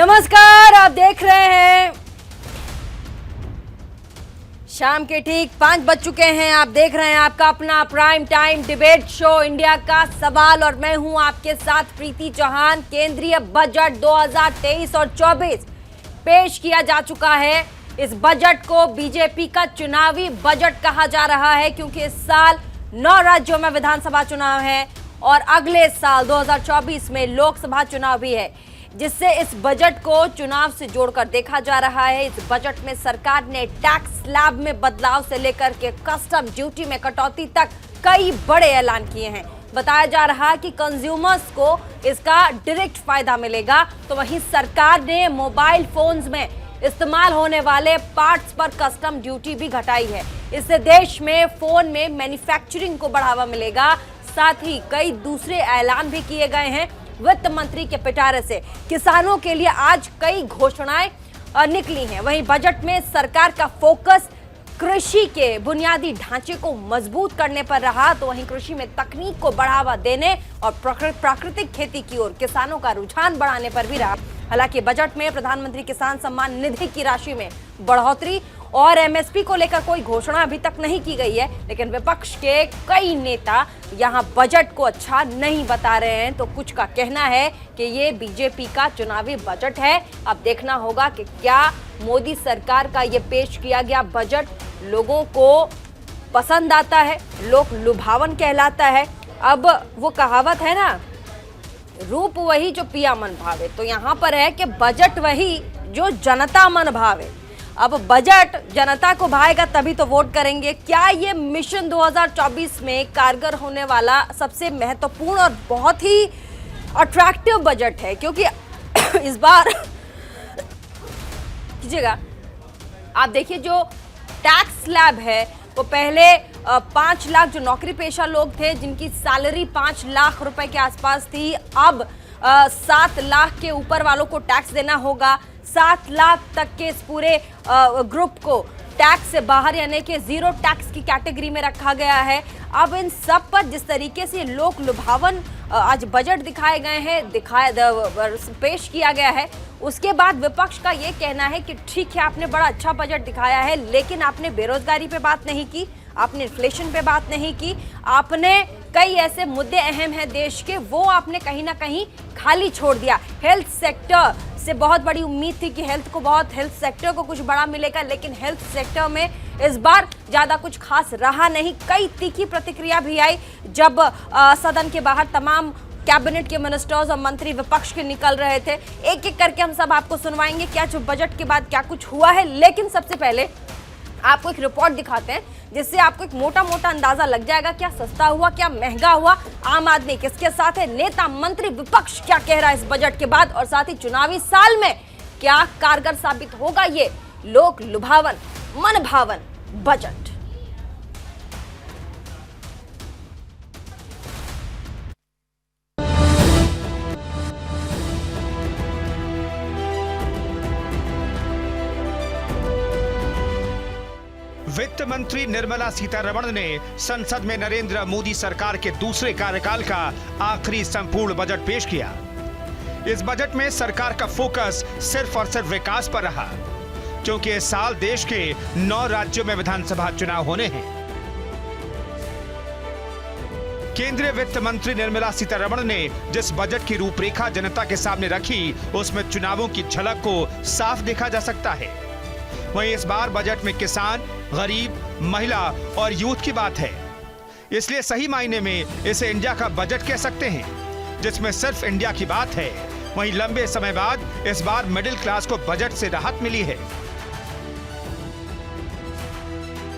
नमस्कार, आप देख रहे हैं शाम के ठीक 5 बज चुके हैं। आप देख रहे हैं आपका अपना prime time debate show India का सवाल और मैं हूं आपके साथ प्रीति चौहान। केंद्रीय बजट 2023 और 24 पेश किया जा चुका है। इस बजट को बीजेपी का चुनावी बजट कहा जा रहा है क्योंकि इस साल 9 राज्यों में विधानसभा चुनाव है और अगले साल 2024 में लोकसभा चुनाव भी है, जिससे इस बजट को चुनाव से जोड़कर देखा जा रहा है। इस बजट में सरकार ने टैक्स स्लैब में बदलाव से लेकर के कस्टम ड्यूटी में कटौती तक कई बड़े ऐलान किए हैं। बताया जा रहा है कि कंज्यूमर्स को इसका डायरेक्ट फायदा मिलेगा, तो वहीं सरकार ने मोबाइल फोन्स में इस्तेमाल होने वाले पार्ट्स पर कस्टम ड्यूटी भी घटाई है। इससे देश में फोन में मैन्युफैक्चरिंग को बढ़ावा मिलेगा। साथ ही कई दूसरे ऐलान भी किए गए हैं वित्त मंत्री के पिटारे से। किसानों के लिए आज कई घोषणाएं निकली हैं। वहीं बजट में सरकार का फोकस कृषि के बुनियादी ढांचे को मजबूत करने पर रहा, तो वहीं कृषि में तकनीक को बढ़ावा देने और प्राकृतिक खेती की ओर किसानों का रुझान बढ़ाने पर भी रहा। हालांकि बजट में प्रधानमंत्री किसान सम्मान निधि की राशि में बढ़ोतरी और एमएसपी को लेकर कोई घोषणा अभी तक नहीं की गई है, लेकिन विपक्ष के कई नेता यहां बजट को अच्छा नहीं बता रहे हैं। तो कुछ का कहना है कि ये बीजेपी का चुनावी बजट है। अब देखना होगा कि क्या मोदी सरकार का ये पेश किया गया बजट लोगों को पसंद आता है, लोक लुभावन कहलाता है। अब वो कहावत है ना, रूप वही जो पिया मन भावे, तो यहाँ पर है कि बजट वही जो जनता मन भावे। अब बजट जनता को भाएगा तभी तो वोट करेंगे। क्या ये मिशन 2024 में कारगर होने वाला सबसे महत्वपूर्ण और बहुत ही अट्रैक्टिव बजट है, क्योंकि इस बार कीजिएगा, आप देखिए जो टैक्स स्लैब है वो पहले 5 लाख जो नौकरी पेशा लोग थे जिनकी सैलरी 5 लाख रुपए के आसपास थी, अब 7 लाख के ऊपर वालों को टैक्स देना होगा। 7 लाख तक के इस पूरे ग्रुप को टैक्स से बाहर यानी कि जीरो टैक्स की कैटेगरी में रखा गया है। अब इन सब पर जिस तरीके से लोक लुभावन आज बजट दिखाए गए हैं, पेश किया गया है, उसके बाद विपक्ष का ये कहना है कि ठीक है आपने बड़ा अच्छा बजट दिखाया है, लेकिन आपने बेरोजगारी पे बात नहीं की, आपने इन्फ्लेशन पे बात नहीं की, आपने कई ऐसे मुद्दे अहम हैं देश के, वो आपने कहीं ना कहीं खाली छोड़ दिया। हेल्थ सेक्टर से बहुत बड़ी उम्मीद थी कि हेल्थ सेक्टर को कुछ बड़ा मिलेगा, लेकिन हेल्थ सेक्टर में इस बार ज्यादा कुछ खास रहा नहीं। कई तीखी प्रतिक्रिया भी आई जब सदन के बाहर तमाम कैबिनेट के मिनिस्टर्स और मंत्री विपक्ष के निकल रहे थे। एक एक करके हम सब आपको सुनवाएंगे क्या जो बजट के बाद क्या कुछ हुआ है, लेकिन सबसे पहले आपको एक रिपोर्ट दिखाते हैं जिससे आपको एक मोटा मोटा अंदाजा लग जाएगा क्या सस्ता हुआ, क्या महंगा हुआ, आम आदमी किसके साथ है, नेता मंत्री विपक्ष क्या कह रहा है इस बजट के बाद, और साथ ही चुनावी साल में क्या कारगर साबित होगा ये लोक लुभावन मन भावन बजट। वित्त मंत्री निर्मला सीतारमण ने संसद में नरेंद्र मोदी सरकार के दूसरे कार्यकाल का आखिरी संपूर्ण बजट पेश किया। इस बजट में सरकार का फोकस सिर्फ और सिर्फ विकास पर रहा, क्योंकि इस साल देश के 9 राज्यों में विधानसभा चुनाव होने हैं। केंद्रीय वित्त मंत्री निर्मला सीतारमण ने जिस बजट की रूपरेखा जनता के सामने रखी, उसमें चुनावों की झलक को साफ देखा जा सकता है। वहीं इस बार बजट में किसान, गरीब, महिला और यूथ की बात है, इसलिए सही मायने में इसे इंडिया का बजट कह सकते हैं, जिसमें सिर्फ इंडिया की बात है। वहीं लंबे समय बाद इस बार मिडिल क्लास को बजट से राहत मिली है।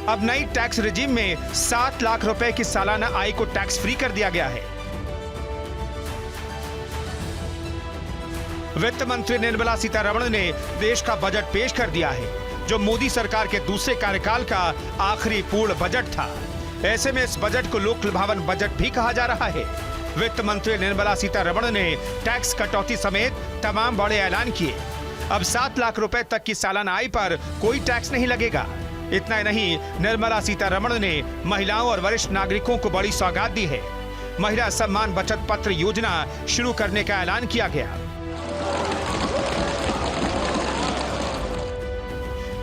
अब नई टैक्स रिजीम में 7 लाख रुपए की सालाना आय को टैक्स फ्री कर दिया गया है। वित्त मंत्री निर्मला सीतारमण ने देश का बजट पेश कर दिया है, जो मोदी सरकार के दूसरे कार्यकाल का आखिरी पूर्ण बजट था। ऐसे में इस बजट को लोक लुभावन बजट भी कहा जा रहा है। वित्त मंत्री निर्मला सीतारमण ने टैक्स कटौती समेत तमाम बड़े ऐलान किए। अब 7 लाख रुपए तक की सालाना आय पर कोई टैक्स नहीं लगेगा। इतना ही नहीं, निर्मला सीतारमण ने महिलाओं और वरिष्ठ नागरिकों को बड़ी सौगात दी है। महिला सम्मान बचत पत्र योजना शुरू करने का ऐलान किया गया।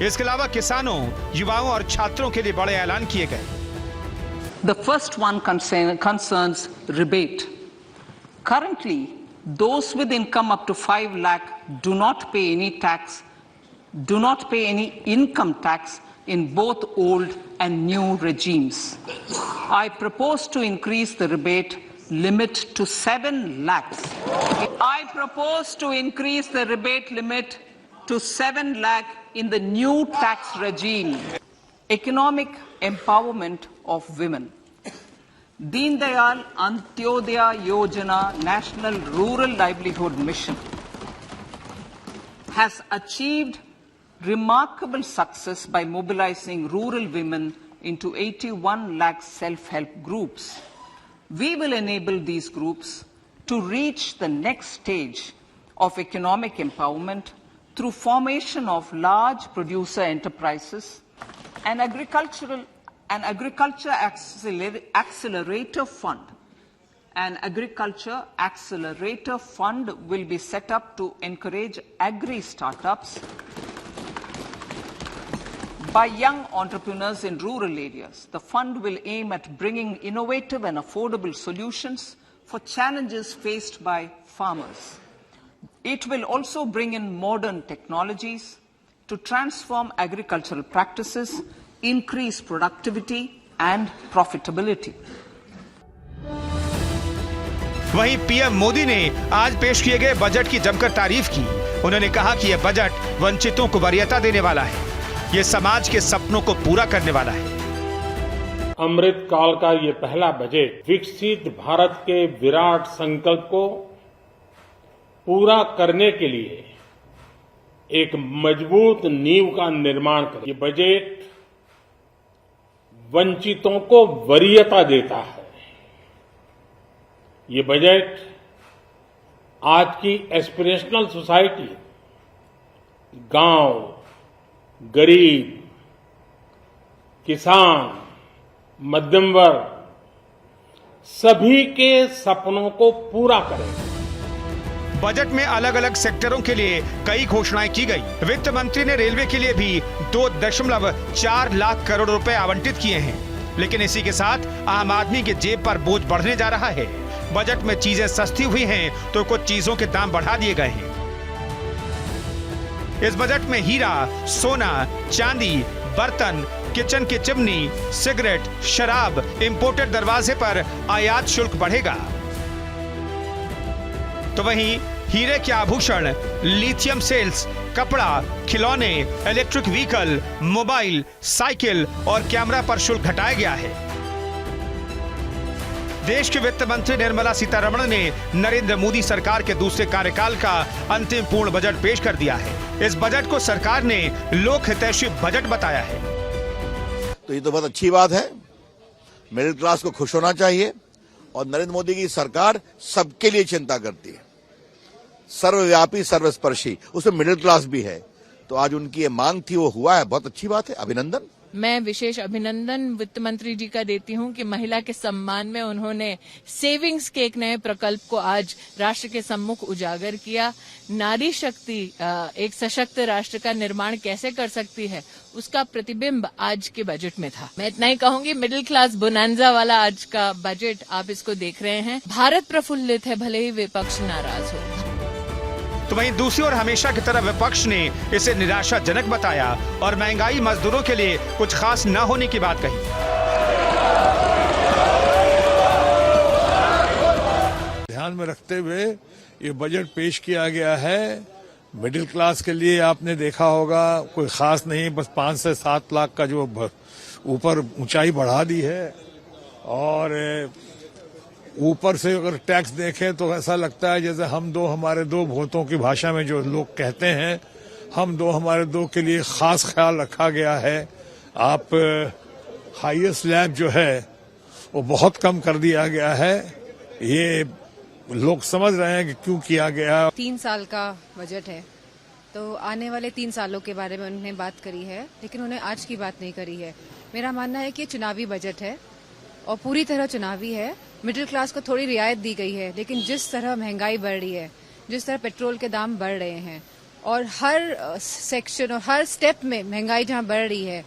इसके अलावा किसानों, युवाओं और छात्रों के लिए बड़े ऐलान किए गए। The first one concerns rebate. Currently, those with income up to 5 lakh do not pay any income tax in both old and new regimes. I propose to increase the rebate limit to 7 lakhs. I propose to increase the rebate limit to 7 lakh in the new tax regime. Economic empowerment of women. Deen Dayal Antyodaya Yojana National Rural Livelihood Mission has achieved remarkable success by mobilizing rural women into 81 lakh self-help groups. We will enable these groups to reach the next stage of economic empowerment through formation of large producer enterprises and agriculture accelerator fund. An agriculture accelerator fund will be set up to encourage agri startups by young entrepreneurs in rural areas. The fund will aim at bringing innovative and affordable solutions for challenges faced by farmers. It will also bring in modern technologies to transform agricultural practices, increase productivity and profitability. वहीं PM Modi ने आज पेश किए गए budget की जमकर तारीफ की। उन्होंने कहा कि यह बजट वंचितों को वरीयता देने वाला है, ये समाज के सपनों को पूरा करने वाला है। अमृत काल का ये पहला बजट विकसित भारत के विराट संकल्प को पूरा करने के लिए एक मजबूत नींव का निर्माण करे। ये बजट वंचितों को वरीयता देता है। ये बजट आज की एस्पिरेशनल सोसाइटी, गांव, गरीब, किसान, मध्यम वर्ग सभी के सपनों को पूरा करेगा। बजट में अलग अलग सेक्टरों के लिए कई घोषणाएं की गई। वित्त मंत्री ने रेलवे के लिए भी 2.4 लाख करोड़ रुपए आवंटित किए हैं, लेकिन इसी के साथ आम आदमी के जेब पर बोझ बढ़ने जा रहा है। बजट में चीजें सस्ती हुई हैं तो कुछ चीजों के दाम बढ़ा दिए गए हैं। इस बजट में हीरा, सोना, चांदी, बर्तन, किचन की चिमनी, सिगरेट, शराब, इंपोर्टेड दरवाजे पर आयात शुल्क बढ़ेगा। तो वहीं हीरे के आभूषण, लिथियम सेल्स, कपड़ा, खिलौने, इलेक्ट्रिक व्हीकल, मोबाइल, साइकिल और कैमरा पर शुल्क घटाया गया है। देश के वित्त मंत्री निर्मला सीतारमण ने नरेंद्र मोदी सरकार के दूसरे कार्यकाल का अंतिम पूर्ण बजट पेश कर दिया है। इस बजट को सरकार ने लोक हितैषी बजट बताया है। तो ये तो बहुत अच्छी बात है। मिडिल क्लास को खुश होना चाहिए और नरेंद्र मोदी की सरकार सबके लिए चिंता करती है, सर्वव्यापी, सर्वस्पर्शी, उसमें मिडिल क्लास भी है। तो आज उनकी ये मांग थी, वो हुआ है, बहुत अच्छी बात है, अभिनंदन। मैं विशेष अभिनंदन वित्त मंत्री जी का देती हूं कि महिला के सम्मान में उन्होंने सेविंग्स के एक नए प्रकल्प को आज राष्ट्र के सम्मुख उजागर किया। नारी शक्ति एक सशक्त राष्ट्र का निर्माण कैसे कर सकती है, उसका प्रतिबिंब आज के बजट में था। मैं इतना ही कहूंगी, मिडिल क्लास बोनांजा वाला आज का बजट आप इसको देख रहे हैं। भारत प्रफुल्लित है, भले ही विपक्ष नाराज हो। तो वहीं दूसरी ओर हमेशा की तरह विपक्ष ने इसे निराशाजनक बताया और महंगाई मजदूरों के लिए कुछ खास न होने की बात कही। ध्यान में रखते हुए ये बजट पेश किया गया है। मिडिल क्लास के लिए आपने देखा होगा कोई खास नहीं, बस 5 से 7 लाख का जो ऊपर ऊंचाई बढ़ा दी है। और ऊपर से अगर टैक्स देखें तो ऐसा लगता है जैसे हम दो हमारे दो भूतों की भाषा में जो लोग कहते हैं, हम दो हमारे दो के लिए खास ख्याल रखा गया है। आप हाईएस्ट स्लैब जो है वो बहुत कम कर दिया गया है। ये लोग समझ रहे हैं कि क्यों किया गया। 3 साल का बजट है, तो आने वाले 3 सालों के बारे में उन्होंने बात करी है, लेकिन उन्हें आज की बात नहीं करी है। मेरा मानना है कि चुनावी बजट है और पूरी तरह चुनावी है। मिडिल क्लास को थोड़ी रियायत दी गई है, लेकिन जिस तरह महंगाई बढ़ रही है, जिस तरह पेट्रोल के दाम बढ़ रहे हैं और हर सेक्शन और हर स्टेप में महंगाई जहां बढ़ रही है,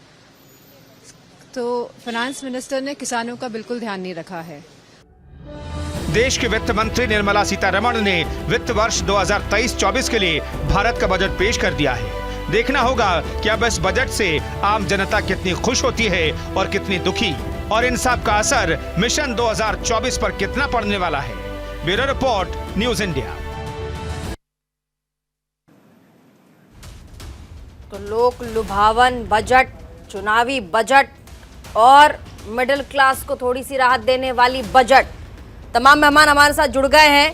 तो फाइनेंस मिनिस्टर ने किसानों का बिल्कुल ध्यान नहीं रखा है। देश की वित्त मंत्री निर्मला सीतारमण ने वित्त वर्ष 2023-24 के लिए भारत का बजट पेश कर दिया है। देखना होगा कि अब इस बजट से आम जनता कितनी खुश होती है और कितनी दुखी, और इन सब का असर मिशन 2024 पर कितना पड़ने वाला है। Bureau report, news India. तो लोक लुभावन बजट, चुनावी बजट और मिडिल क्लास को थोड़ी सी राहत देने वाली बजट, तमाम मेहमान हमारे साथ जुड़ गए हैं।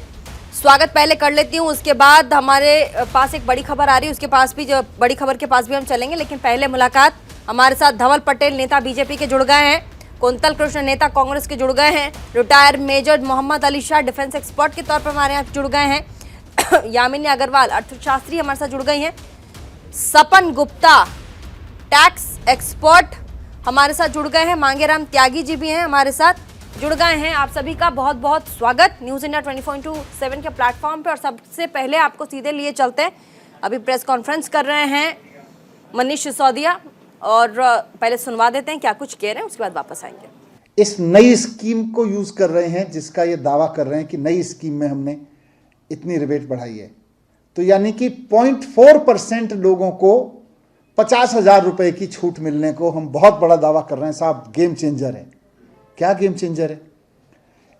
स्वागत पहले कर लेती हूं, उसके बाद हमारे पास एक बड़ी खबर आ रही है, उसके पास भी, जो बड़ी खबर के पास भी हम चलेंगे, लेकिन पहले मुलाकात हमारे साथ धवल पटेल नेता बीजेपी के जुड़ गए हैं, कुंतल कृष्ण नेता कांग्रेस के जुड़ गए हैं, retired major Mohammad Ali Shah defence expert के तौर पर हमारे यहाँ जुड़ गए हैं, यामिनी अग्रवाल अर्थशास्त्री हमारे साथ जुड़ गई हैं, सपन गुप्ता टैक्स एक्सपर्ट हमारे साथ जुड़ गए हैं, मांगेराम त्यागी जी भी हैं हमारे साथ जुड़ गए हैं। आप सभी का बहुत बहुत स्वागत न्यूज इंडिया 24/7 के प्लेटफॉर्म पे। और सबसे पहले आपको सीधे लिए चलते हैं, अभी प्रेस कॉन्फ्रेंस कर रहे हैं मनीष सिसोदिया, और पहले सुनवा देते हैं क्या कुछ कह रहे हैं, उसके बाद वापस आएंगे। इस नई स्कीम को यूज कर रहे हैं, जिसका ये दावा कर रहे हैं कि नई स्कीम में हमने इतनी रिबेट बढ़ाई है, तो यानी कि 0.4% लोगों को 50,000 रुपए की छूट मिलने को हम बहुत बड़ा दावा कर रहे हैं। साहब, गेम चेंजर है। क्या गेम चेंजर है?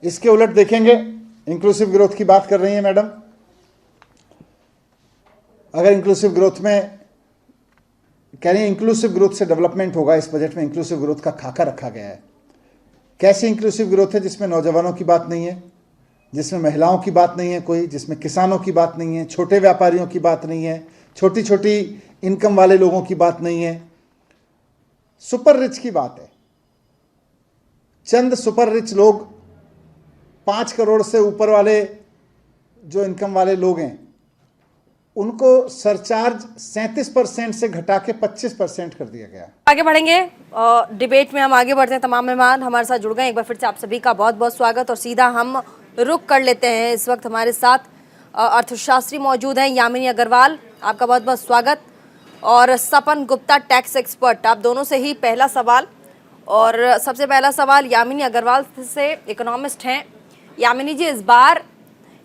इसके उलट देखेंगे, इंक्लूसिव ग्रोथ की बात कर रही है मैडम। अगर इंक्लूसिव ग्रोथ में कह रही है इंक्लूसिव ग्रोथ से डेवलपमेंट होगा, इस बजट में इंक्लूसिव ग्रोथ का खाका रखा गया है। कैसी इंक्लूसिव ग्रोथ है? जिसमें नौजवानों की बात नहीं है, जिसमें महिलाओं की बात नहीं है कोई, जिसमें किसानों की बात नहीं है, छोटे व्यापारियों की बात नहीं है, छोटी छोटी इनकम वाले लोगों की बात नहीं है, सुपर रिच की बात है। चंद सुपर रिच लोग, 5 करोड़ से ऊपर वाले जो इनकम वाले लोग हैं, उनको सरचार्ज 37% से घटा के 25% कर दिया गया। आगे बढ़ेंगे डिबेट में, हम आगे बढ़ते हैं। तमाम मेहमान हमारे साथ जुड़ गए, एक बार फिर से आप सभी का बहुत बहुत स्वागत। और सीधा हम रुक कर लेते हैं, इस वक्त हमारे साथ अर्थशास्त्री मौजूद हैं, यामिनी अग्रवाल, आपका बहुत बहुत स्वागत, और सपन गुप्ता टैक्स एक्सपर्ट। आप दोनों से ही पहला सवाल, और सबसे पहला सवाल यामिनी अग्रवाल से, इकोनॉमिस्ट हैं। यामिनी जी, इस बार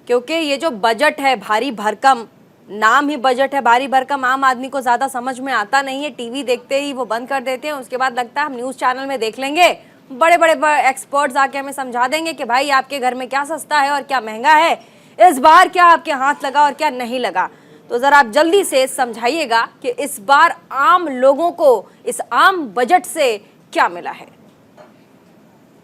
क्योंकि ये जो बजट है भारी भरकम, नाम ही बजट है भारी भरकम, आम आदमी को ज़्यादा समझ में आता नहीं है, टीवी देखते ही वो बंद कर देते हैं, उसके बाद लगता है हम न्यूज़ चैनल में देख लेंगे, बड़े बड़े एक्सपर्ट्स आके हमें समझा देंगे कि भाई आपके घर में क्या सस्ता है और क्या महंगा है, इस बार क्या आपके हाथ लगा और क्या नहीं लगा। तो ज़रा आप जल्दी से समझाइएगा कि इस बार आम लोगों को इस आम बजट से क्या मिला है।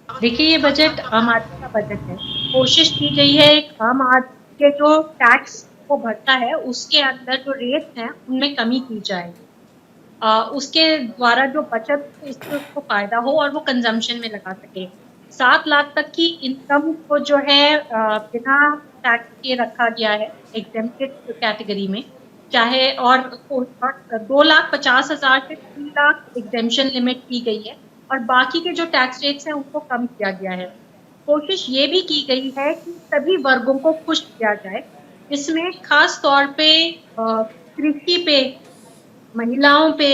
देखिए, ये बजट आम आदमी का बजट है। कोशिश की गई है एक आम आदमी के जो टैक्स को भरता है उसके अंदर जो रेट हैं उनमें कमी की जाए, उसके द्वारा जो बचत इससे उसको फायदा हो और वो कंजम्पशन में लगा सके। 7 लाख तक की इनकम को जो है बिना टैक्स के रखा गया है एग्जेम्प्टेड कैटेगरी में, चाहे, और 2,50,000 से 3 लाख एग्जेम्पशन लिमिट की गई है, और बाकी के जो टैक्स रेट्स हैं उनको कम किया गया है। कोशिश ये भी की गई है कि सभी वर्गों को खुश किया जाए। इसमें खास तौर पे कृषि पे, महिलाओं पे,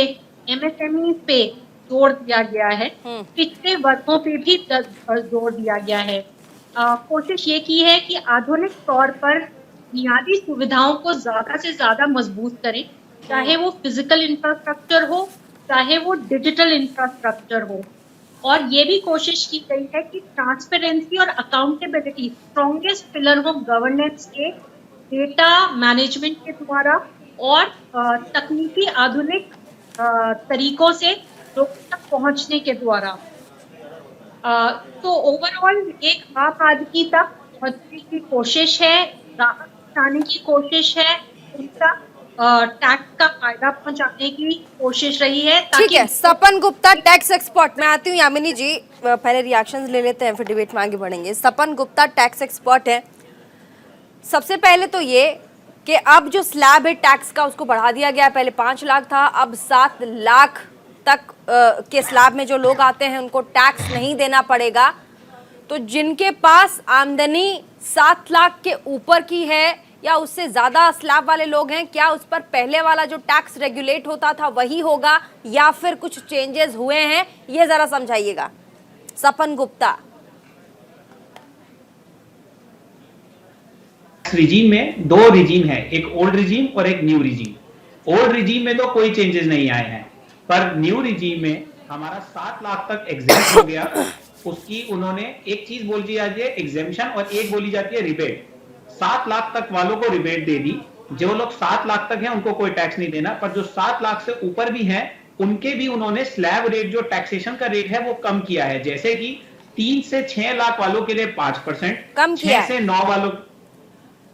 एमएसएमई पे जोर दिया गया है, पिछड़े वर्गों पे भी जोर दिया गया है। कोशिश ये की है कि आधुनिक तौर पर बुनियादी सुविधाओं को ज्यादा से ज्यादा मजबूत करें, चाहे वो फिजिकल इंफ्रास्ट्रक्चर हो, चाहे वो डिजिटल इंफ्रास्ट्रक्चर हो। और ये भी कोशिश की गई है कि ट्रांसपेरेंसी और अकाउंटेबिलिटी स्ट्रॉन्गेस्ट पिलर हो गवर्नेंस के, डेटा मैनेजमेंट के द्वारा और तकनीकी आधुनिक तरीकों से लोगों तक पहुंचने के द्वारा। तो ओवरऑल एक आम आदमी तक पहुंचने की कोशिश है, राहत पहुंचाने की कोशिश है, उनका टैक्स का फायदा पहुंचाने की कोशिश रही है। ठीक है, सपन गुप्ता टैक्स एक्सपर्ट, मैं आती हूँ यामिनी जी, पहले रिएक्शंस ले लेते हैं फिर डिबेट में आगे बढ़ेंगे। सपन गुप्ता टैक्स एक्सपर्ट है, सबसे पहले तो ये कि अब जो स्लैब है टैक्स का उसको बढ़ा दिया गया है, पहले 5 लाख था, अब 7 लाख तक के स्लैब में जो लोग आते हैं उनको टैक्स नहीं देना पड़ेगा। तो जिनके पास आमदनी 7 लाख के ऊपर की है या उससे ज्यादा स्लैब वाले लोग हैं? क्या उस पर पहले वाला जो टैक्स रेगुलेट होता था वही होगा या फिर कुछ चेंजेस हुए हैं? ये जरा समझाइएगा सपन गुप्ता। रिजीम में दो रिजीम है, एक ओल्ड रिजीम और एक न्यू रिजीम। ओल्ड रिजीम में तो कोई चेंजेस नहीं आए हैं, पर न्यू रिजीम में हमारा 7 लाख तक एग्जेम्प्ट हो गया। उसकी उन्होंने एक चीज बोली जाती है एग्जेम्पशन और एक बोली जाती है रिबेट। 7 लाख तक वालों को रिबेट दे दी। जो लोग 7 लाख तक हैं उनको कोई टैक्स नहीं देना, पर जो 7 लाख से ऊपर भी हैं उनके भी उन्होंने स्लैब रेट, जो टैक्सेशन का रेट है वो कम किया है। जैसे कि 3 से 6 लाख वालों के लिए 5%, कम किया 6 से 9 वालों,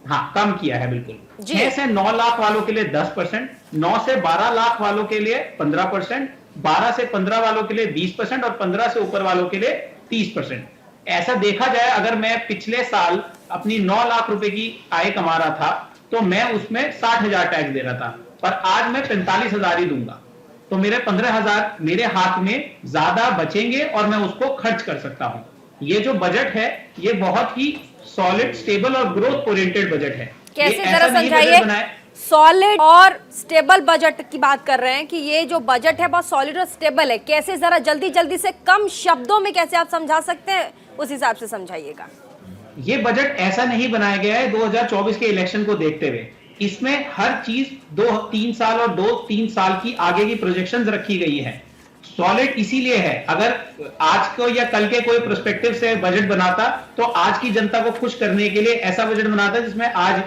हाँ कम किया है बिल्कुल। 6 से 9 लाख वालों के लिए 10%, 9 से 12 लाख वालों के लिए 15%, 12 से 15 वालों के लिए 20% और 15 से ऊपर वालों के लिए 30%। ऐसा देखा जाए, अगर मैं पिछले साल अपनी 9 लाख रुपए की आय कमा रहा था तो मैं उसमें 60,000 टैक्स दे रहा था, पर आज मैं 45,000 ही दूंगा, तो मेरे 15,000 मेरे हाथ में ज्यादा बचेंगे और मैं उसको खर्च कर सकता हूं। ये जो बजट है ये बहुत ही सॉलिड, स्टेबल और ग्रोथ ओरिएंटेड बजट है। कैसे जरा समझाइए। सॉलिड और स्टेबल बजट की बात कर रहे हैं कि ये जो बजट है बहुत सॉलिड और स्टेबल है। कैसे, जरा जल्दी से कम शब्दों में कैसे आप समझा सकते हैं, उस हिसाब से समझाइएगा। ये बजट ऐसा नहीं बनाया गया है 2024 के इलेक्शन को देखते हुए। इसमें हर चीज 2-3 साल और 2-3 साल की आगे की प्रोजेक्शंस रखी गई है। सॉलिड इसीलिए है, अगर आज को या कल के कोई प्रोस्पेक्टिव से बजट बनाता तो आज की जनता को खुश करने के लिए ऐसा बजट बनाता जिसमें आज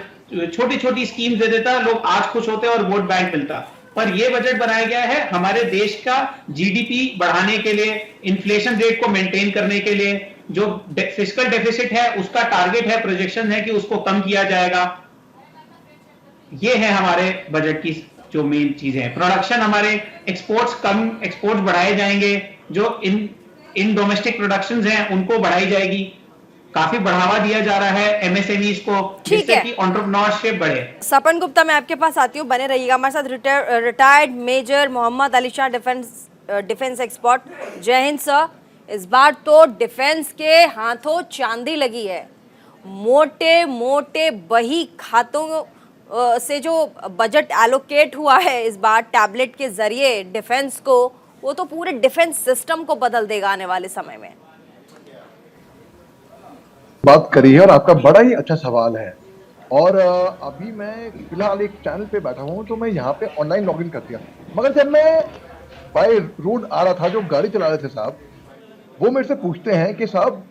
छोटी छोटी स्कीम दे देता, लोग आज खुश होते और वोट बैंक मिलता। पर यह बजट बनाया गया है हमारे देश का जीडीपी बढ़ाने के लिए, इन्फ्लेशन रेट को मेंटेन करने के लिए। जो फिस्कल डेफिसिट है उसका टारगेट है, प्रोजेक्शन है कि उसको कम किया जाएगा। ये है हमारे बजट की जो मेन चीज है। प्रोडक्शन, हमारे एक्सपोर्ट्स बढ़ाए जाएंगे, जो इन डोमेस्टिक प्रोडक्शंस हैं उनको बढ़ाई जाएगी। काफी बढ़ावा दिया जा रहा है एमएसएमईज को, जिससे कि एंटरप्रेन्योरशिप बढ़े। सपन गुप्ता, मैं आपके पास आती हूँ, बने रहिएगा हमारे साथ। Retired major Mohammad Ali Shah, defence expert. जय हिंद सर। इस बार तो डिफेंस के हाथों चांदी लगी है। मोटे मोटे बही खातों से जो बजट एलोकेट हुआ है इस बार टैबलेट के जरिए डिफेंस को, वो तो पूरे डिफेंस सिस्टम को बदल देगा आने वाले समय में। बात करी है और आपका बड़ा ही अच्छा सवाल है। और अभी मैं फिलहाल एक चैनल पे बैठा हूँ तो मैं यहाँ पे ऑनलाइन लॉगिन कर दिया, मगर जब मैं बाय रोड आ रहा था, जो गाड़ी चला रहे थे साहब, वो मेरे से पूछते हैं कि साहब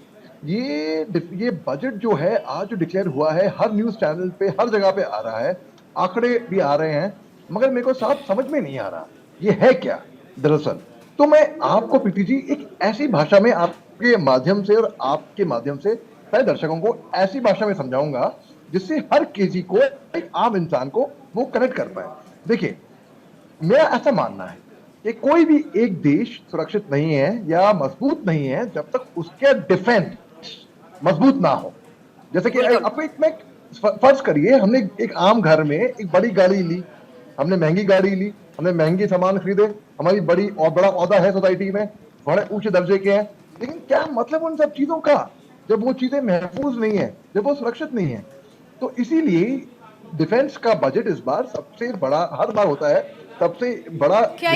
ये बजट जो है आज जो डिक्लेयर हुआ है, हर न्यूज चैनल पे हर जगह पे आ रहा है, आंकड़े भी आ रहे हैं, मगर मेरे को साहब समझ में नहीं आ रहा ये है क्या दरअसल। तो मैं आपको प्रीति जी एक ऐसी भाषा में आपके माध्यम से और आपके माध्यम से मैं दर्शकों को ऐसी भाषा में समझाऊंगा जिससे हर केजी को, एक आम इंसान को वो कनेक्ट कर पाए। देखिए, मेरा ऐसा मानना है कि कोई भी एक देश सुरक्षित नहीं है या मजबूत नहीं है जब तक उसके डिफेंस मजबूत ना हो। जैसे कि अपने फर्ज करिए, हमने एक आम घर में एक बड़ी गाड़ी ली, हमने महंगी गाड़ी ली, हमने महंगे सामान खरीदे, हमारी बड़ी और बड़ा ओहदा है सोसाइटी में, बड़े ऊंचे दर्जे के हैं, लेकिन क्या मतलब उन सब चीजों का जब वो चीजें महफूज नहीं है, जब वो सुरक्षित नहीं है। तो इसीलिए डिफेंस का बजट इस बार सबसे बड़ा, हर बार होता है सबसे बड़ा। क्या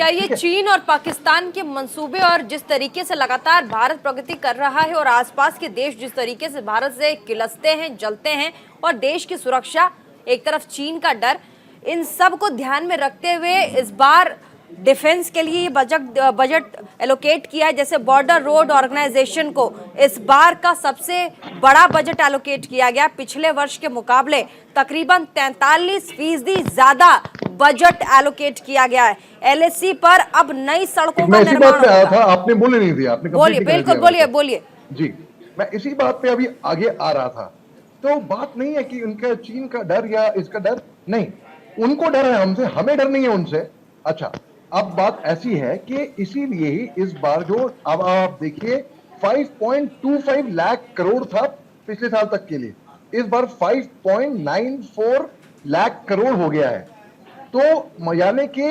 ये चीन और पाकिस्तान के मंसूबे और जिस तरीके से लगातार भारत प्रगति कर रहा है और आसपास के देश जिस तरीके से भारत से किलसते हैं, जलते हैं, और देश की सुरक्षा, एक तरफ चीन का डर, इन सब को ध्यान में रखते हुए इस बार डिफेंस के लिए बजट एलोकेट किया है। जैसे बॉर्डर रोड ऑर्गेनाइजेशन को इस बार का सबसे बड़ा बजट एलोकेट किया गया, पिछले वर्ष के मुकाबले तकरीबन 43% ज्यादा बजट एलोकेट किया गया है। एलएसी पर अब नई सड़कों का निर्माण होगा। आपने बोले नहीं दिया, आपने बोलिए, बिल्कुल बोलिए जी। मैं इसी बात पे अभी आगे आ रहा था। तो बात नहीं है कि उनका चीन का डर या इसका डर नहीं, उनको डर है हमसे, हमें डर नहीं है उनसे। अच्छा, अब बात ऐसी है कि इसीलिए ही इस बार जो, अब आप देखिए 5.25 लाख करोड़ था पिछले साल तक के लिए, इस बार 5.94 लाख करोड़ हो गया है। तो यानी कि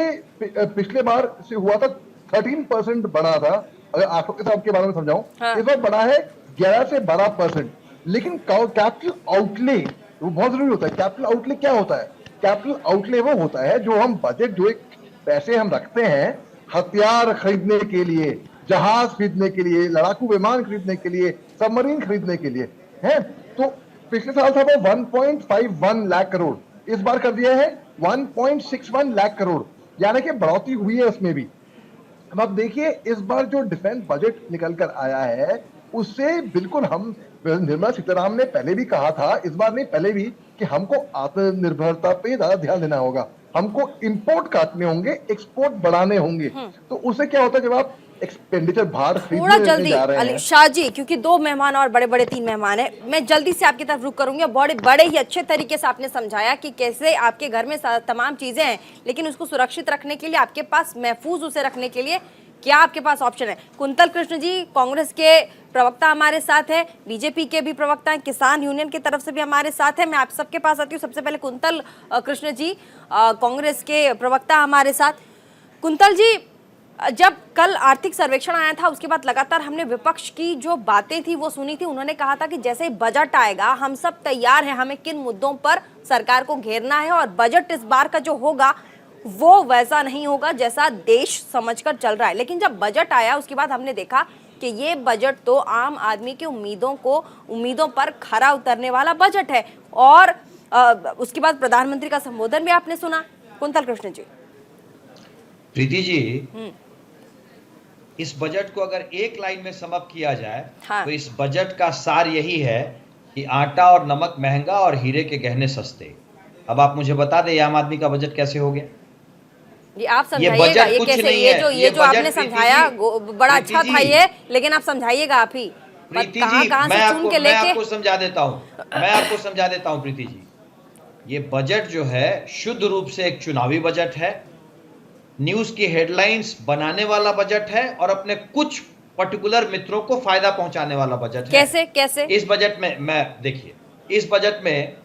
पिछले बार से हुआ था 13% बढ़ा था, अगर आंकड़ों के साथ के बारे में समझाऊं। हाँ। इस बार बढ़ा है 11 से 12%, लेकिन कैपिटल आउटले वो बहुत जरूरी होता है। कैपिटल आउटले क्या होता है? कैपिटल आउटले वो होता है जो हम बजट, जो एक पैसे हम रखते हैं हथियार खरीदने के लिए, जहाज खरीदने के लिए, लड़ाकू विमान खरीदने के लिए, सबमरीन खरीदने के लिए है। तो पिछले साल था वो 1.51 लाख करोड़, इस बार कर दिया है 1.61 लाख करोड़, यानी कि बढ़ोतरी हुई है उसमें भी। अब आप देखिए इस बार जो डिफेंस बजट निकल कर आया है उससे बिल्कुल हम, निर्मला सीतारामन ने पहले भी कहा था, इस बार नहीं पहले भी, कि हमको आत्मनिर्भरता पे ज्यादा ध्यान देना होगा, हमको इंपोर्ट काटने होंगे, एक्सपोर्ट बढ़ाने होंगे। तो उससे क्या होता है जब आप एक्सपेंडिचर बाहर थोड़ा जल्दी जा रहे हैं। अली शाह जी, क्योंकि 2 मेहमान और बड़े बड़े 3 मेहमान हैं, मैं जल्दी से आपकी तरफ रुक करूंगी। बड़े ही अच्छे तरीके से आपने समझाया कि कैसे आपके घर में तमाम चीजें हैं, लेकिन उसको सुरक्षित रखने के लिए आपके पास, महफूज उसे रखने के लिए क्या आपके पास ऑप्शन है। कुंतल कृष्ण जी कांग्रेस के प्रवक्ता हमारे साथ है, बीजेपी के भी प्रवक्ता हैं, किसान यूनियन की तरफ से भी हमारे साथ है। मैं आप सबके पास आती हूँ। सबसे पहले कुंतल कृष्ण जी, कांग्रेस के प्रवक्ता हमारे साथ। कुंतल जी, जब कल आर्थिक सर्वेक्षण आया था उसके बाद लगातार हमने विपक्ष की जो बातें थी वो सुनी थी। उन्होंने कहा था कि जैसे ही बजट आएगा हम सब तैयार हैं, हमें किन मुद्दों पर सरकार को घेरना है, और बजट इस बार का जो होगा वो वैसा नहीं होगा जैसा देश समझकर चल रहा है। लेकिन जब बजट आया उसके बाद हमने देखा कि ये बजट तो आम आदमी की उम्मीदों पर खरा उतरने वाला बजट है। और उसके बाद प्रधानमंत्री का संबोधन भी आपने सुना। कुंतल कृष्ण जी। प्रीति जी, इस बजट को अगर एक लाइन में सम अप किया जाए तो इस बजट का सार यही है कि आटा और नमक महंगा और हीरे के गहने सस्ते। अब आप मुझे बता दें आम आदमी का बजट कैसे हो गया? ये आप समझाइएगा, ये कैसे, ये जो आपने समझाया बड़ा अच्छा था ये, लेकिन आप समझाइएगा आप ही। प्रीति जी, मैं आपको समझा देता हूँ प्रीति जी। ये बजट जो है शुद्ध रूप से एक चुनावी बजट है, न्यूज की हेडलाइंस बनाने वाला बजट है और अपने कुछ पर्टिकुलर मित्रों को फायदा पहुंचाने वाला बजट है। कैसे इस बजट में देखिए, इस बजट में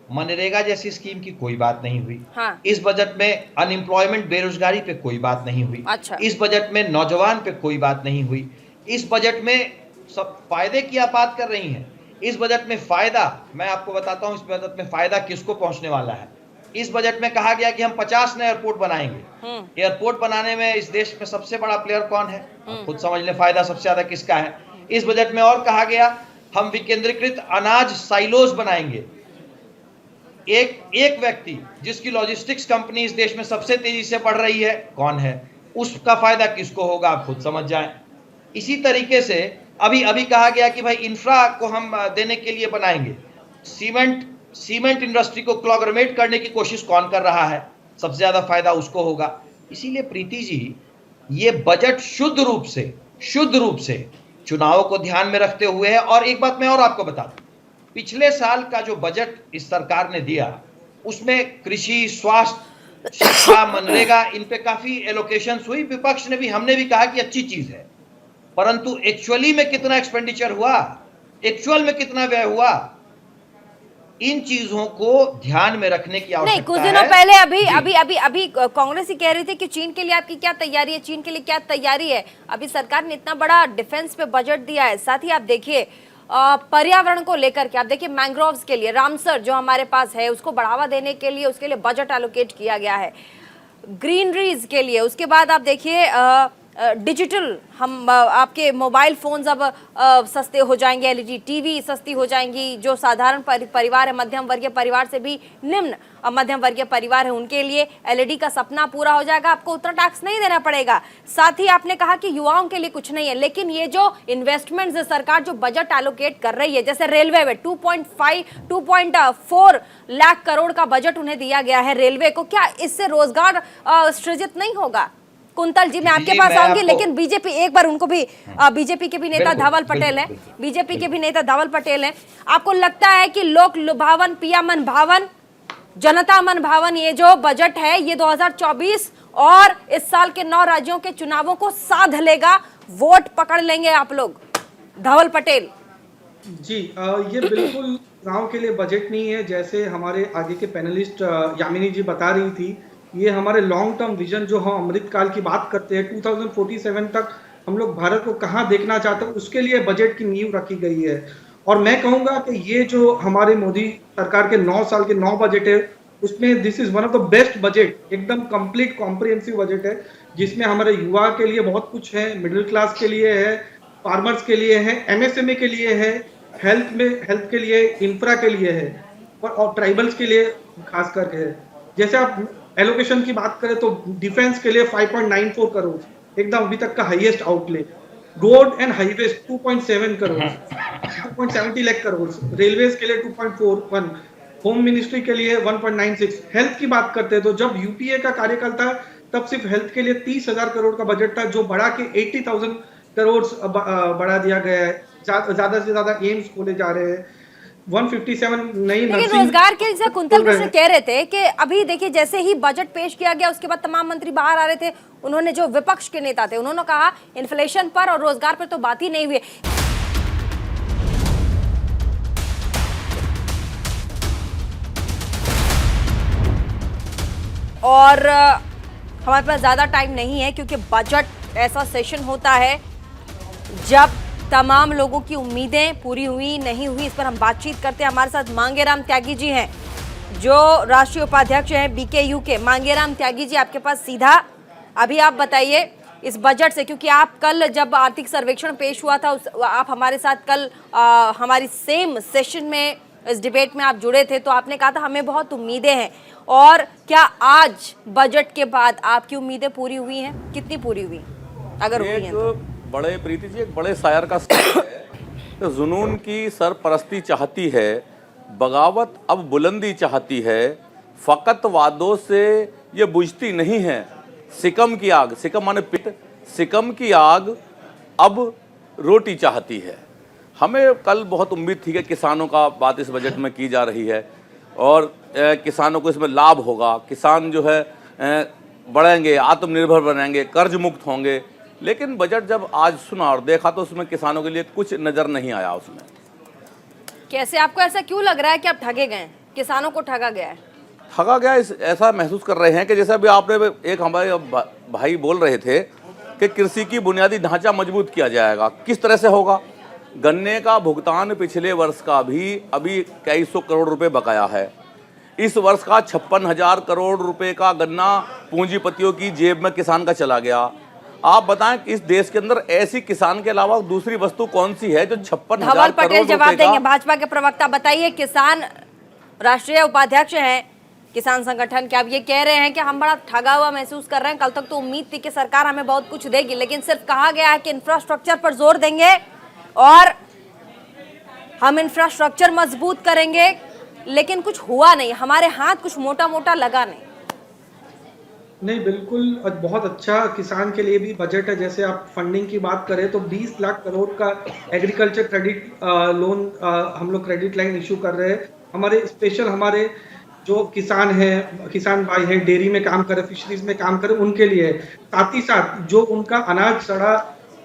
मनरेगा जैसी स्कीम की कोई बात नहीं हुई। हाँ। इस बजट में अनएम्प्लॉयमेंट, बेरोजगारी पे कोई बात नहीं हुई। अच्छा। इस बजट में नौजवान पे कोई बात नहीं हुई। इस बजट में सब फायदे की आप बात कर रही हैं। इस बजट में फायदा, मैं आपको बताता हूं इस बजट में फायदा किसको पहुंचने वाला है। इस बजट में कहा गया कि हम 50 नए एयरपोर्ट बनाएंगे। एयरपोर्ट बनाने में इस देश में सबसे बड़ा प्लेयर कौन है? खुद समझ लें फायदा सबसे ज्यादा किसका है। इस बजट में और कहा गया हम विकेंद्रीकृत अनाज साइलोज बनाएंगे। एक व्यक्ति जिसकी लॉजिस्टिक्स कंपनी इस देश में सबसे तेजी से बढ़ रही है, कौन है? उसका फायदा किसको होगा आप खुद समझ जाएं। इसी तरीके से अभी कहा गया कि भाई इंफ्रा को हम देने के लिए बनाएंगे। सीमेंट इंडस्ट्री को क्लॉगरमेट करने की कोशिश कौन कर रहा है? सबसे ज्यादा फायदा उसको होगा। इसीलिए प्रीति जी, ये बजट शुद्ध रूप से चुनावों को ध्यान में रखते हुए है। और एक बात मैं और आपको बता दूं, पिछले साल का जो बजट इस सरकार ने दिया उसमें कृषि, स्वास्थ्य, शिक्षा, मनरेगा, इन पे काफी एलोकेशंस हुई। विपक्ष ने भी, हमने भी कहा कि अच्छी चीज है, परंतु एक्चुअली में कितना एक्सपेंडिचर हुआ, एक्चुअल में कितना व्यय हुआ, इन चीजों को ध्यान में रखने की आवश्यकता है। नहीं, कुछ दिनों पहले अभी कांग्रेस ही कह रही थी कि चीन के लिए आपकी क्या तैयारी है, चीन के लिए क्या तैयारी है। अभी सरकार ने इतना बड़ा डिफेंस पे बजट दिया है। साथ ही आप देखिए पर्यावरण को लेकर के, आप देखिए मैंग्रोव्स के लिए, रामसर जो हमारे पास है उसको बढ़ावा देने के लिए उसके लिए बजट एलोकेट किया गया है, ग्रीनरीज के लिए। उसके बाद आप देखिए डिजिटल, हम आपके मोबाइल फोन्स अब सस्ते हो जाएंगे, एलईडी टीवी सस्ती हो जाएंगी। जो साधारण परिवार है, मध्यम वर्गीय परिवार से भी निम्न मध्यम वर्गीय परिवार है, उनके लिए एलईडी का सपना पूरा हो जाएगा, आपको उतना टैक्स नहीं देना पड़ेगा। साथ ही आपने कहा कि युवाओं के लिए कुछ नहीं है, लेकिन ये जो इन्वेस्टमेंट्स सरकार जो बजट एलोकेट कर रही है, जैसे रेलवे में 2.4 लाख करोड़ का बजट उन्हें दिया गया है रेलवे को, क्या इससे रोजगार सृजित नहीं होगा? कुंतल जी, मैं आपके पास आऊंगी, लेकिन बीजेपी, एक बार उनको भी, बीजेपी के भी नेता धवल पटेल हैं, बीजेपी के भी नेता धवल पटेल हैं, आपको लगता है कि लोक लुभावन, पिया मन भावन, जनता मन भावन ये जो बजट है ये 2024 और इस साल के 9 राज्यों के चुनावों को साध लेगा, वोट पकड़ लेंगे आप लोग? धवल पटेल जी, ये बिल्कुल गांव के लिए बजट नहीं है। जैसे हमारे आगे के पैनलिस्ट यामिनी जी बता रही थी, ये हमारे लॉन्ग टर्म विजन जो हम अमृतकाल की बात करते हैं, 2047 तक हम लोग भारत को कहाँ देखना चाहते हैं, उसके लिए बजट की नींव रखी गई है। और मैं कहूंगा कि ये जो हमारे मोदी सरकार के 9 साल के 9 बजट है, उसमें this is one of the best budget, एकदम कंप्लीट कॉम्प्रिहेंसिव बजट है, जिसमें हमारे युवा के लिए बहुत कुछ है, मिडिल क्लास के लिए है, फार्मर्स के लिए है, एमएसएमई के लिए है, हेल्थ के लिए, इंफ्रा के लिए है, और ट्राइबल्स के लिए खास करके है। जैसे आप एलोकेशन की बात करें तो डिफेंस के लिए 5.94 करोड़, एकदम अभी तक का highest outlay. Road and highways 2.7 crore, 2.70 lakh crore, railways के लिए 2.41, होम मिनिस्ट्री के लिए 1.96। हेल्थ की बात करते हैं तो जब यूपीए का कार्यकाल था तब सिर्फ हेल्थ के लिए 30,000 करोड़ का बजट था, जो बढ़ा के 80,000 करोड़ बढ़ा दिया गया है। ज्यादा से ज्यादा एम्स खोले जा रहे हैं, 157 नई लेकिन रोजगार के जैसे कुंतल कृष्ण कह रहे थे कि अभी देखिए जैसे ही बजट पेश किया गया उसके बाद तमाम मंत्री बाहर आ रहे थे, उन्होंने जो विपक्ष के नेता थे उन्होंने कहा इन्फ्लेशन पर और रोजगार पर तो बात ही नहीं हुई। और हमारे पास ज्यादा टाइम नहीं है क्योंकि बजट ऐसा सेशन होता है जब तमाम लोगों की उम्मीदें पूरी हुई नहीं हुई, इस पर हम बातचीत करते हैं। हमारे साथ मांगेराम त्यागी जी हैं जो राष्ट्रीय उपाध्यक्ष हैं बीकेयू के। मांगेराम त्यागी जी, आपके पास सीधा अभी आप बताइए इस बजट से, क्योंकि आप कल जब आर्थिक सर्वेक्षण पेश हुआ था आप हमारे साथ कल हमारी सेम सेशन में इस डिबेट में आप जुड़े थे, तो आपने कहा था हमें बहुत उम्मीदें हैं, और क्या आज बजट के बाद आपकी उम्मीदें पूरी हुई हैं? कितनी पूरी हुई अगर हुई हैं तो? बड़े प्रीति जी, एक बड़े शायर का है तो जुनून की सरपरस्ती चाहती है, बगावत अब बुलंदी चाहती है, फकत वादों से ये बुझती नहीं है, सिकम की आग, सिकम माने पिट, सिकम की आग अब रोटी चाहती है। हमें कल बहुत उम्मीद थी कि किसानों का बात इस बजट में की जा रही है और किसानों को इसमें लाभ होगा, किसान जो है बढ़ेंगे, आत्मनिर्भर बनेंगे, कर्ज मुक्त होंगे। लेकिन बजट जब आज सुना और देखा तो उसमें किसानों के लिए कुछ नजर नहीं आया उसमें। कैसे, आपको ऐसा क्यों लग रहा है कि आप ठगे गए, किसानों को ठगा गया है? ठगा गया ऐसा महसूस कर रहे हैं कि जैसे अभी आपने एक हमारे भाई बोल रहे थे कि कृषि की बुनियादी ढांचा मजबूत किया जाएगा। किस तरह से होगा? गन्ने का भुगतान पिछले वर्ष का भी अभी कई सौ करोड़ रुपए बकाया है। इस वर्ष का 56,000 करोड़ रुपए का गन्ना पूंजीपतियों की जेब में किसान का चला गया। आप बताएं कि इस देश के अंदर ऐसी किसान के अलावा दूसरी वस्तु कौन सी है जो 56,000 करोड़ पटेल जवाब देंगे, भाजपा के प्रवक्ता। बताइए, किसान राष्ट्रीय उपाध्यक्ष हैं किसान संगठन के, आप ये कह रहे हैं कि हम बड़ा ठगा हुआ महसूस कर रहे हैं। कल तक तो उम्मीद थी कि सरकार हमें बहुत कुछ देगी, लेकिन सिर्फ कहा गया है कि इंफ्रास्ट्रक्चर पर जोर देंगे और हम इंफ्रास्ट्रक्चर मजबूत करेंगे, लेकिन कुछ हुआ नहीं, हमारे हाथ कुछ मोटा मोटा लगा नहीं। नहीं, बिल्कुल बहुत अच्छा किसान के लिए भी बजट है। जैसे आप फंडिंग की बात करें तो 20 लाख करोड़ का एग्रीकल्चर क्रेडिट लोन हम लोग क्रेडिट लाइन इशू कर रहे हैं। हमारे स्पेशल हमारे जो किसान हैं, किसान भाई हैं, डेयरी में काम करे, फिशरीज में काम करे, उनके लिए। साथ ही साथ जो उनका अनाज सड़ा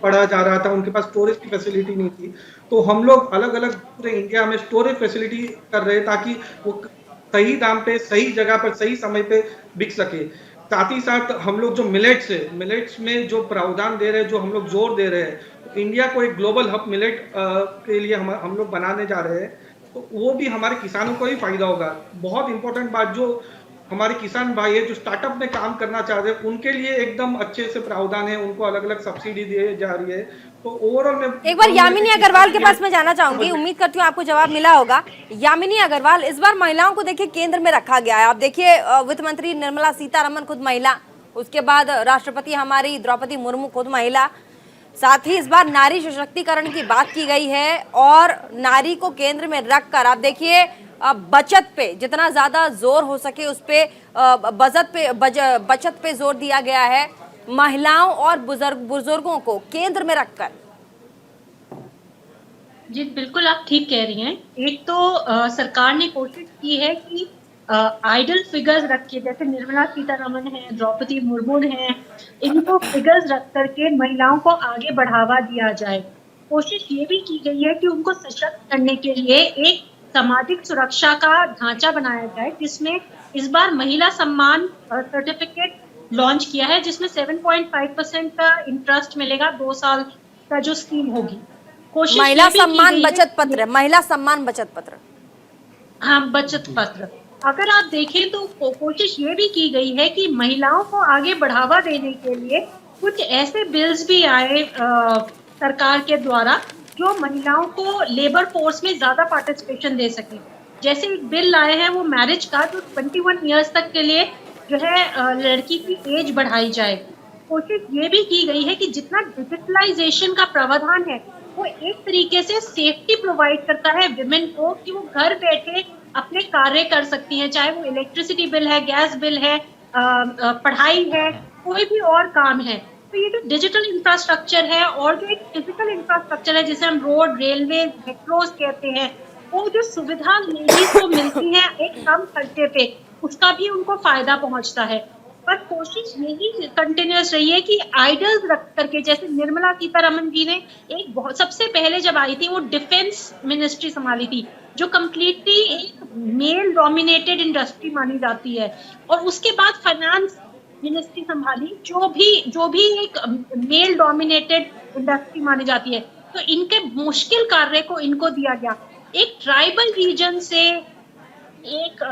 पड़ा जा रहा था, उनके पास स्टोरेज की फैसिलिटी नहीं थी, तो हम लोग अलग अलग पूरे इंडिया में स्टोरेज फैसिलिटी कर रहे हैं ताकि वो सही दाम पे, सही जगह पर, सही समय पे बिक सके। साथ ही साथ हम लोग जो मिलेट्स है, मिलेट्स में जो प्रावधान दे रहे हैं, जो हम लोग जोर दे रहे हैं, तो इंडिया को एक ग्लोबल हब मिलेट के लिए हम लोग बनाने जा रहे हैं, तो वो भी हमारे किसानों को ही फायदा होगा। बहुत इंपॉर्टेंट बात, जो हमारे किसान भाई है जो स्टार्टअप में काम करना चाह रहे हैं, उनके लिए एकदम अच्छे से प्रावधान है, उनको अलग अलग सब्सिडी दी जा रही है। तो ओवरऑल में एक बार यामिनी अग्रवाल के पास मैं जाना चाहूंगी, उम्मीद करती हूँ आपको जवाब मिला होगा। यामिनी अग्रवाल, इस बार महिलाओं को देखिए केंद्र में रखा गया है। आप देखिए वित्त मंत्री निर्मला सीतारमण खुद महिला, उसके बाद राष्ट्रपति हमारी द्रौपदी मुर्मू खुद महिला, साथ ही इस बार नारी सशक्तिकरण की बात की गई है और नारी को केंद्र में रखकर आप देखिए बचत पे जितना ज्यादा जोर हो सके उस पे बचत पे जोर दिया गया है, महिलाओं और बुजुर्गों को केंद्र में रखकर। जी बिल्कुल, आप ठीक कह रही हैं। एक तो सरकार ने कोशिश की है कि आइडल फिगर्स रख के, जैसे निर्मला सीतारमण है, द्रौपदी मुर्मू है, इनको फिगर्स रख करके महिलाओं को आगे बढ़ावा दिया जाए। कोशिश ये भी की गई है कि उनको सशक्त करने के लिए एक सामाजिक सुरक्षा का ढांचा बनाया जाए, जिसमें इस बार महिला सम्मान सर्टिफिकेट लॉन्च किया है, जिसमें 7.5% का इंटरेस्ट मिलेगा 2 साल का जो स्कीम होगी। कोशिश महिला ये भी की सम्मान गई है बचत पत्र, महिला सम्मान बचत पत्र। हाँ, बचत पत्र। अगर आप देखें तो कोशिश ये भी की गई है कि महिलाओं को आगे बढ़ावा देने के लिए कुछ ऐसे बिल्स भी आए सरकार के द्वारा जो महिलाओं को लेबर फोर्स में ज्यादा पार्टिसिपेशन दे सके। जैसे एक बिल आए हैं वो मैरिज का, जो 21 इयर्स तक के लिए जो है लड़की की एज बढ़ाई जाए। कोशिश ये भी की गई है कि जितना डिजिटलाइजेशन का प्रावधान है वो एक तरीके से सेफ्टी प्रोवाइड करता है विमेन को कि वो घर बैठे अपने कार्य कर सकती हैं, चाहे वो इलेक्ट्रिसिटी बिल है, गैस बिल है, पढ़ाई है, कोई भी और काम है। तो ये जो डिजिटल इंफ्रास्ट्रक्चर है और जो एक फिजिकल इंफ्रास्ट्रक्चर है जिसे हम रोड, रेलवे, मेट्रोज कहते हैं, वो जो सुविधा लेडीज को मिलती है एक कम खर्चे पे, उसका भी उनको फायदा पहुंचता है। पर कोशिश यही कंटिन्यूअस रही है कि आइडल्स रख करके, जैसे निर्मला सीतारमण जी ने एक बहुत सबसे पहले जब आई थी वो डिफेंस मिनिस्ट्री संभाली थी, जो कम्प्लीटली एक मेल डोमिनेटेड इंडस्ट्री मानी जाती है, और उसके बाद फाइनेंस मिनिस्ट्री संभाली जो भी एक मेल डोमिनेटेड इंडस्ट्री मानी जाती है। तो इनके मुश्किल कार्य को इनको दिया गया। एक ट्राइबल रीजन से एक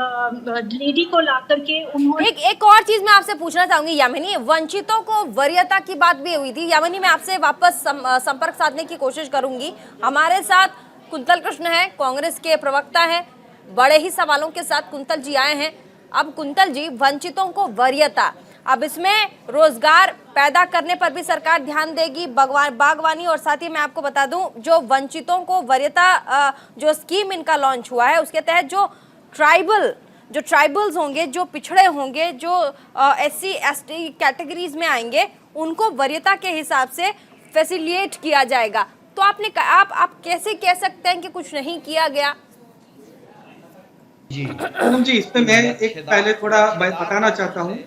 लेडी को ला करके उन्होंने एक और चीज मैं आपसे पूछना चाहूंगी यामिनी, वंचितों को वरीयता की बात भी हुई थी। यामिनी, मैं आपसे वापस संपर्क साधने की कोशिश करूंगी। हमारे साथ कुंतल कृष्ण है, कांग्रेस के प्रवक्ता हैं। बड़े ही सवालों के साथ कुंतल जी आए हैं। अब कुंतल जी, वंचितों को वरीयता, अब इसमें रोजगार पैदा करने पर भी सरकार ध्यान देगी, बागवानी, और साथ ही मैं आपको बता दूं जो वंचितों को वरीयता जो स्कीम इनका लॉन्च हुआ है उसके तहत जो ट्राइबल्स होंगे, जो पिछड़े होंगे, जो SC ST कैटेगरीज में आएंगे, उनको वरीयता के हिसाब से फैसिलिटेट किया जाएगा। तो आप कैसे कह सकते हैं कि कुछ नहीं किया गया? जी इस पे मैं एक पहले थोड़ा बताना चाहता हूँ।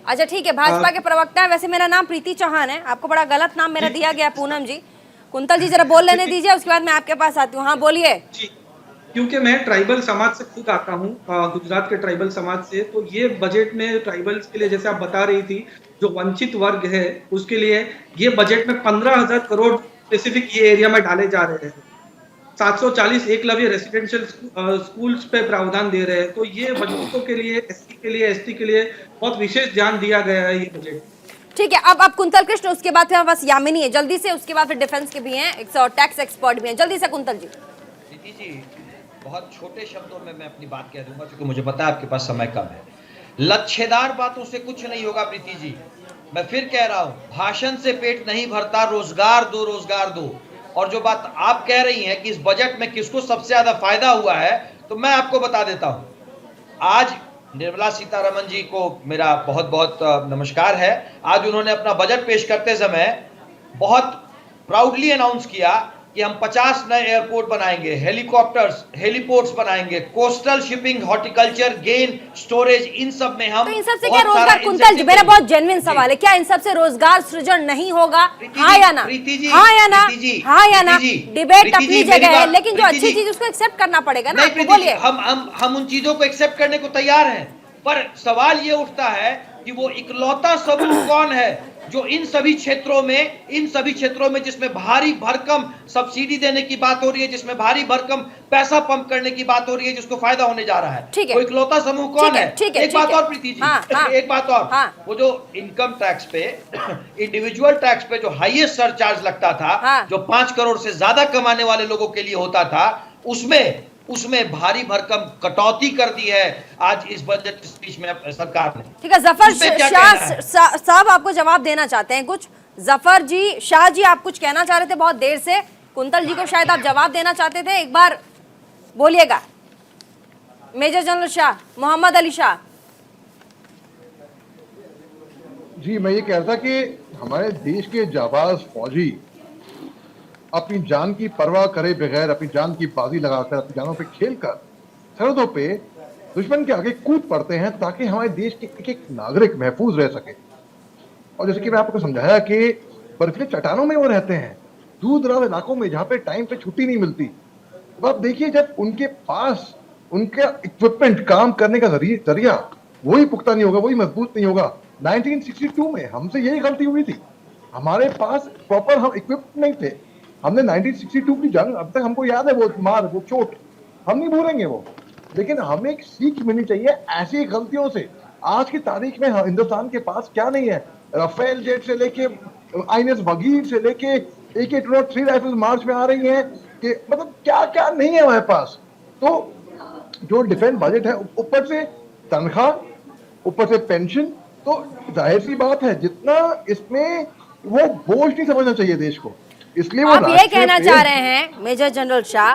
अच्छा ठीक है, भाजपा के प्रवक्ता है। वैसे मेरा नाम प्रीति चौहान है, आपको बड़ा गलत नाम मेरा दिया गया पूनम जी। कुंतल जी जरा बोल लेने दीजिए, उसके बाद मैं आपके पास आती हूँ। हाँ बोलिए। क्योंकि मैं ट्राइबल समाज से खुद आता हूँ, गुजरात के ट्राइबल समाज से, तो ये बजट में ट्राइबल्स के लिए, जैसे आप बता रही थी, जो वंचित वर्ग है उसके लिए ये बजट में 15,000 करोड़ स्पेसिफिक ये एरिया में डाले जा रहे हैं। 740 एकलव्य रेसिडेंशियल स्कूल्स पे प्रावधान दे रहे हैं। तो ये वंचितों के लिए, SC के लिए, ST के लिए बहुत विशेष ध्यान दिया गया है ये बजट। ठीक है, अब कुंतल कृष्ण, उसके बाद फिर बस यामिनी है जल्दी से, उसके बाद फिर डिफेंस के भी हैं, टैक्स एक्सपर्ट भी हैं। जल्दी से कुंतल जी। दीदी जी, बहुत छोटे शब्दों में मैं अपनी बात कह दूंगा क्योंकि मुझे पता है आपके पास समय कम है। लच्छेदार बातों से कुछ नहीं होगा प्रीति जी। मैं फिर कह रहा हूं, भाषण से पेट नहीं भरता, रोजगार दो, रोजगार दो। और जो बात आप कह रही हैं कि इस बजट में किसको सबसे ज्यादा फायदा हुआ है, तो मैं आपको बता देता हूं। आज निर्मला सीतारमण जी को मेरा बहुत बहुत नमस्कार है। आज उन्होंने अपना बजट पेश करते समय बहुत प्राउडली अनाउंस किया कि हम 50 नए एयरपोर्ट बनाएंगे, हेलीपोर्ट्स बनाएंगे, coastal shipping, horticulture, grain, storage, इन सब में हम तो इन सब से क्या रोजगार, कुंतल जी मेरा बहुत जेन्युइन सवाल है, क्या इन सब से रोजगार सृजन नहीं होगा? हाँ या ना? हाँ या ना? हाँ या ना? डिबेट अपनी जगह है, लेकिन जो अच्छी चीज उसको एक्सेप्ट करना पड़ेगा ना। बोलिए। हम उन चीजों को एक्सेप्ट करने को तैयार हैं, पर सवाल ये उठता है कि वो इकलौता समूह कौन है जो इन सभी क्षेत्रों में जिसमें भारी भरकम सब्सिडी देने की बात हो रही है, जिसमें भारी भरकम पैसा पंप करने की बात हो रही है, जिसको फायदा होने जा रहा है, वो इकलौता समूह कौन है? एक बात और प्रीति जी, एक बात और, वो जो इनकम टैक्स पे, इंडिविजुअल टैक्स पे जो हाईएस्ट सरचार्ज लगता था, जो 5 करोड़ से ज्यादा कमाने वाले लोगों के लिए होता था, उसमें भारी भरकम कटौती कर दी है आज इस बजट स्पीच में सरकार ने। ठीक है, जफर शाह साहब आपको जवाब देना चाहते हैं कुछ? जफर जी, शाह जी, आप कुछ कहना चाह रहे थे बहुत देर से, कुंतल जी को शायद आप जवाब देना चाहते थे, एक बार बोलिएगा। Major general Shah, Mohammad Ali Shah ji. मैं ये कह रहा था कि हमारे देश के जाबाज फौजी अपनी जान की परवाह करे बगैर, अपनी जान की बाजी लगाकर, अपनी जानों पे खेलकर सरहदों पे दुश्मन के आगे कूद पड़ते हैं ताकि हमारे देश के एक एक नागरिक महफूज रह सके। और जैसे कि मैं आपको समझाया कि बर्फीले चट्टानों में वो रहते हैं, दूर दराज इलाकों में जहाँ पे टाइम पे छुट्टी नहीं मिलती। अब आप देखिए, जब उनके पास उनका इक्विपमेंट, काम करने का जरिया वही पुख्ता नहीं होगा, वही मजबूत नहीं होगा। 1962 में हमसे यही गलती हुई थी, हमारे पास प्रॉपर हम इक्विप्ड नहीं थे। हमने 1962 की जंग, अब तक हमको याद है वो मार, वो चोट, हम नहीं भूलेंगे वो। लेकिन हमें एक सीख मिलनी चाहिए ऐसी गलतियों से। आज की तारीख में हिंदुस्तान के पास क्या नहीं है, राफेल जेट से लेके आईएनएस बगीर से लेके AK-203 राइफल मार्च में आ रही हैं, कि मतलब क्या क्या नहीं है हमारे पास। तो जो डिफेंस बजट है, ऊपर से तनख्वाह, ऊपर से पेंशन, तो जाहिर सी बात है जितना इसमें वो बोझ नहीं समझना चाहिए देश को। इसलिए वो आप ये कहना चाह रहे हैं मेजर जनरल शाह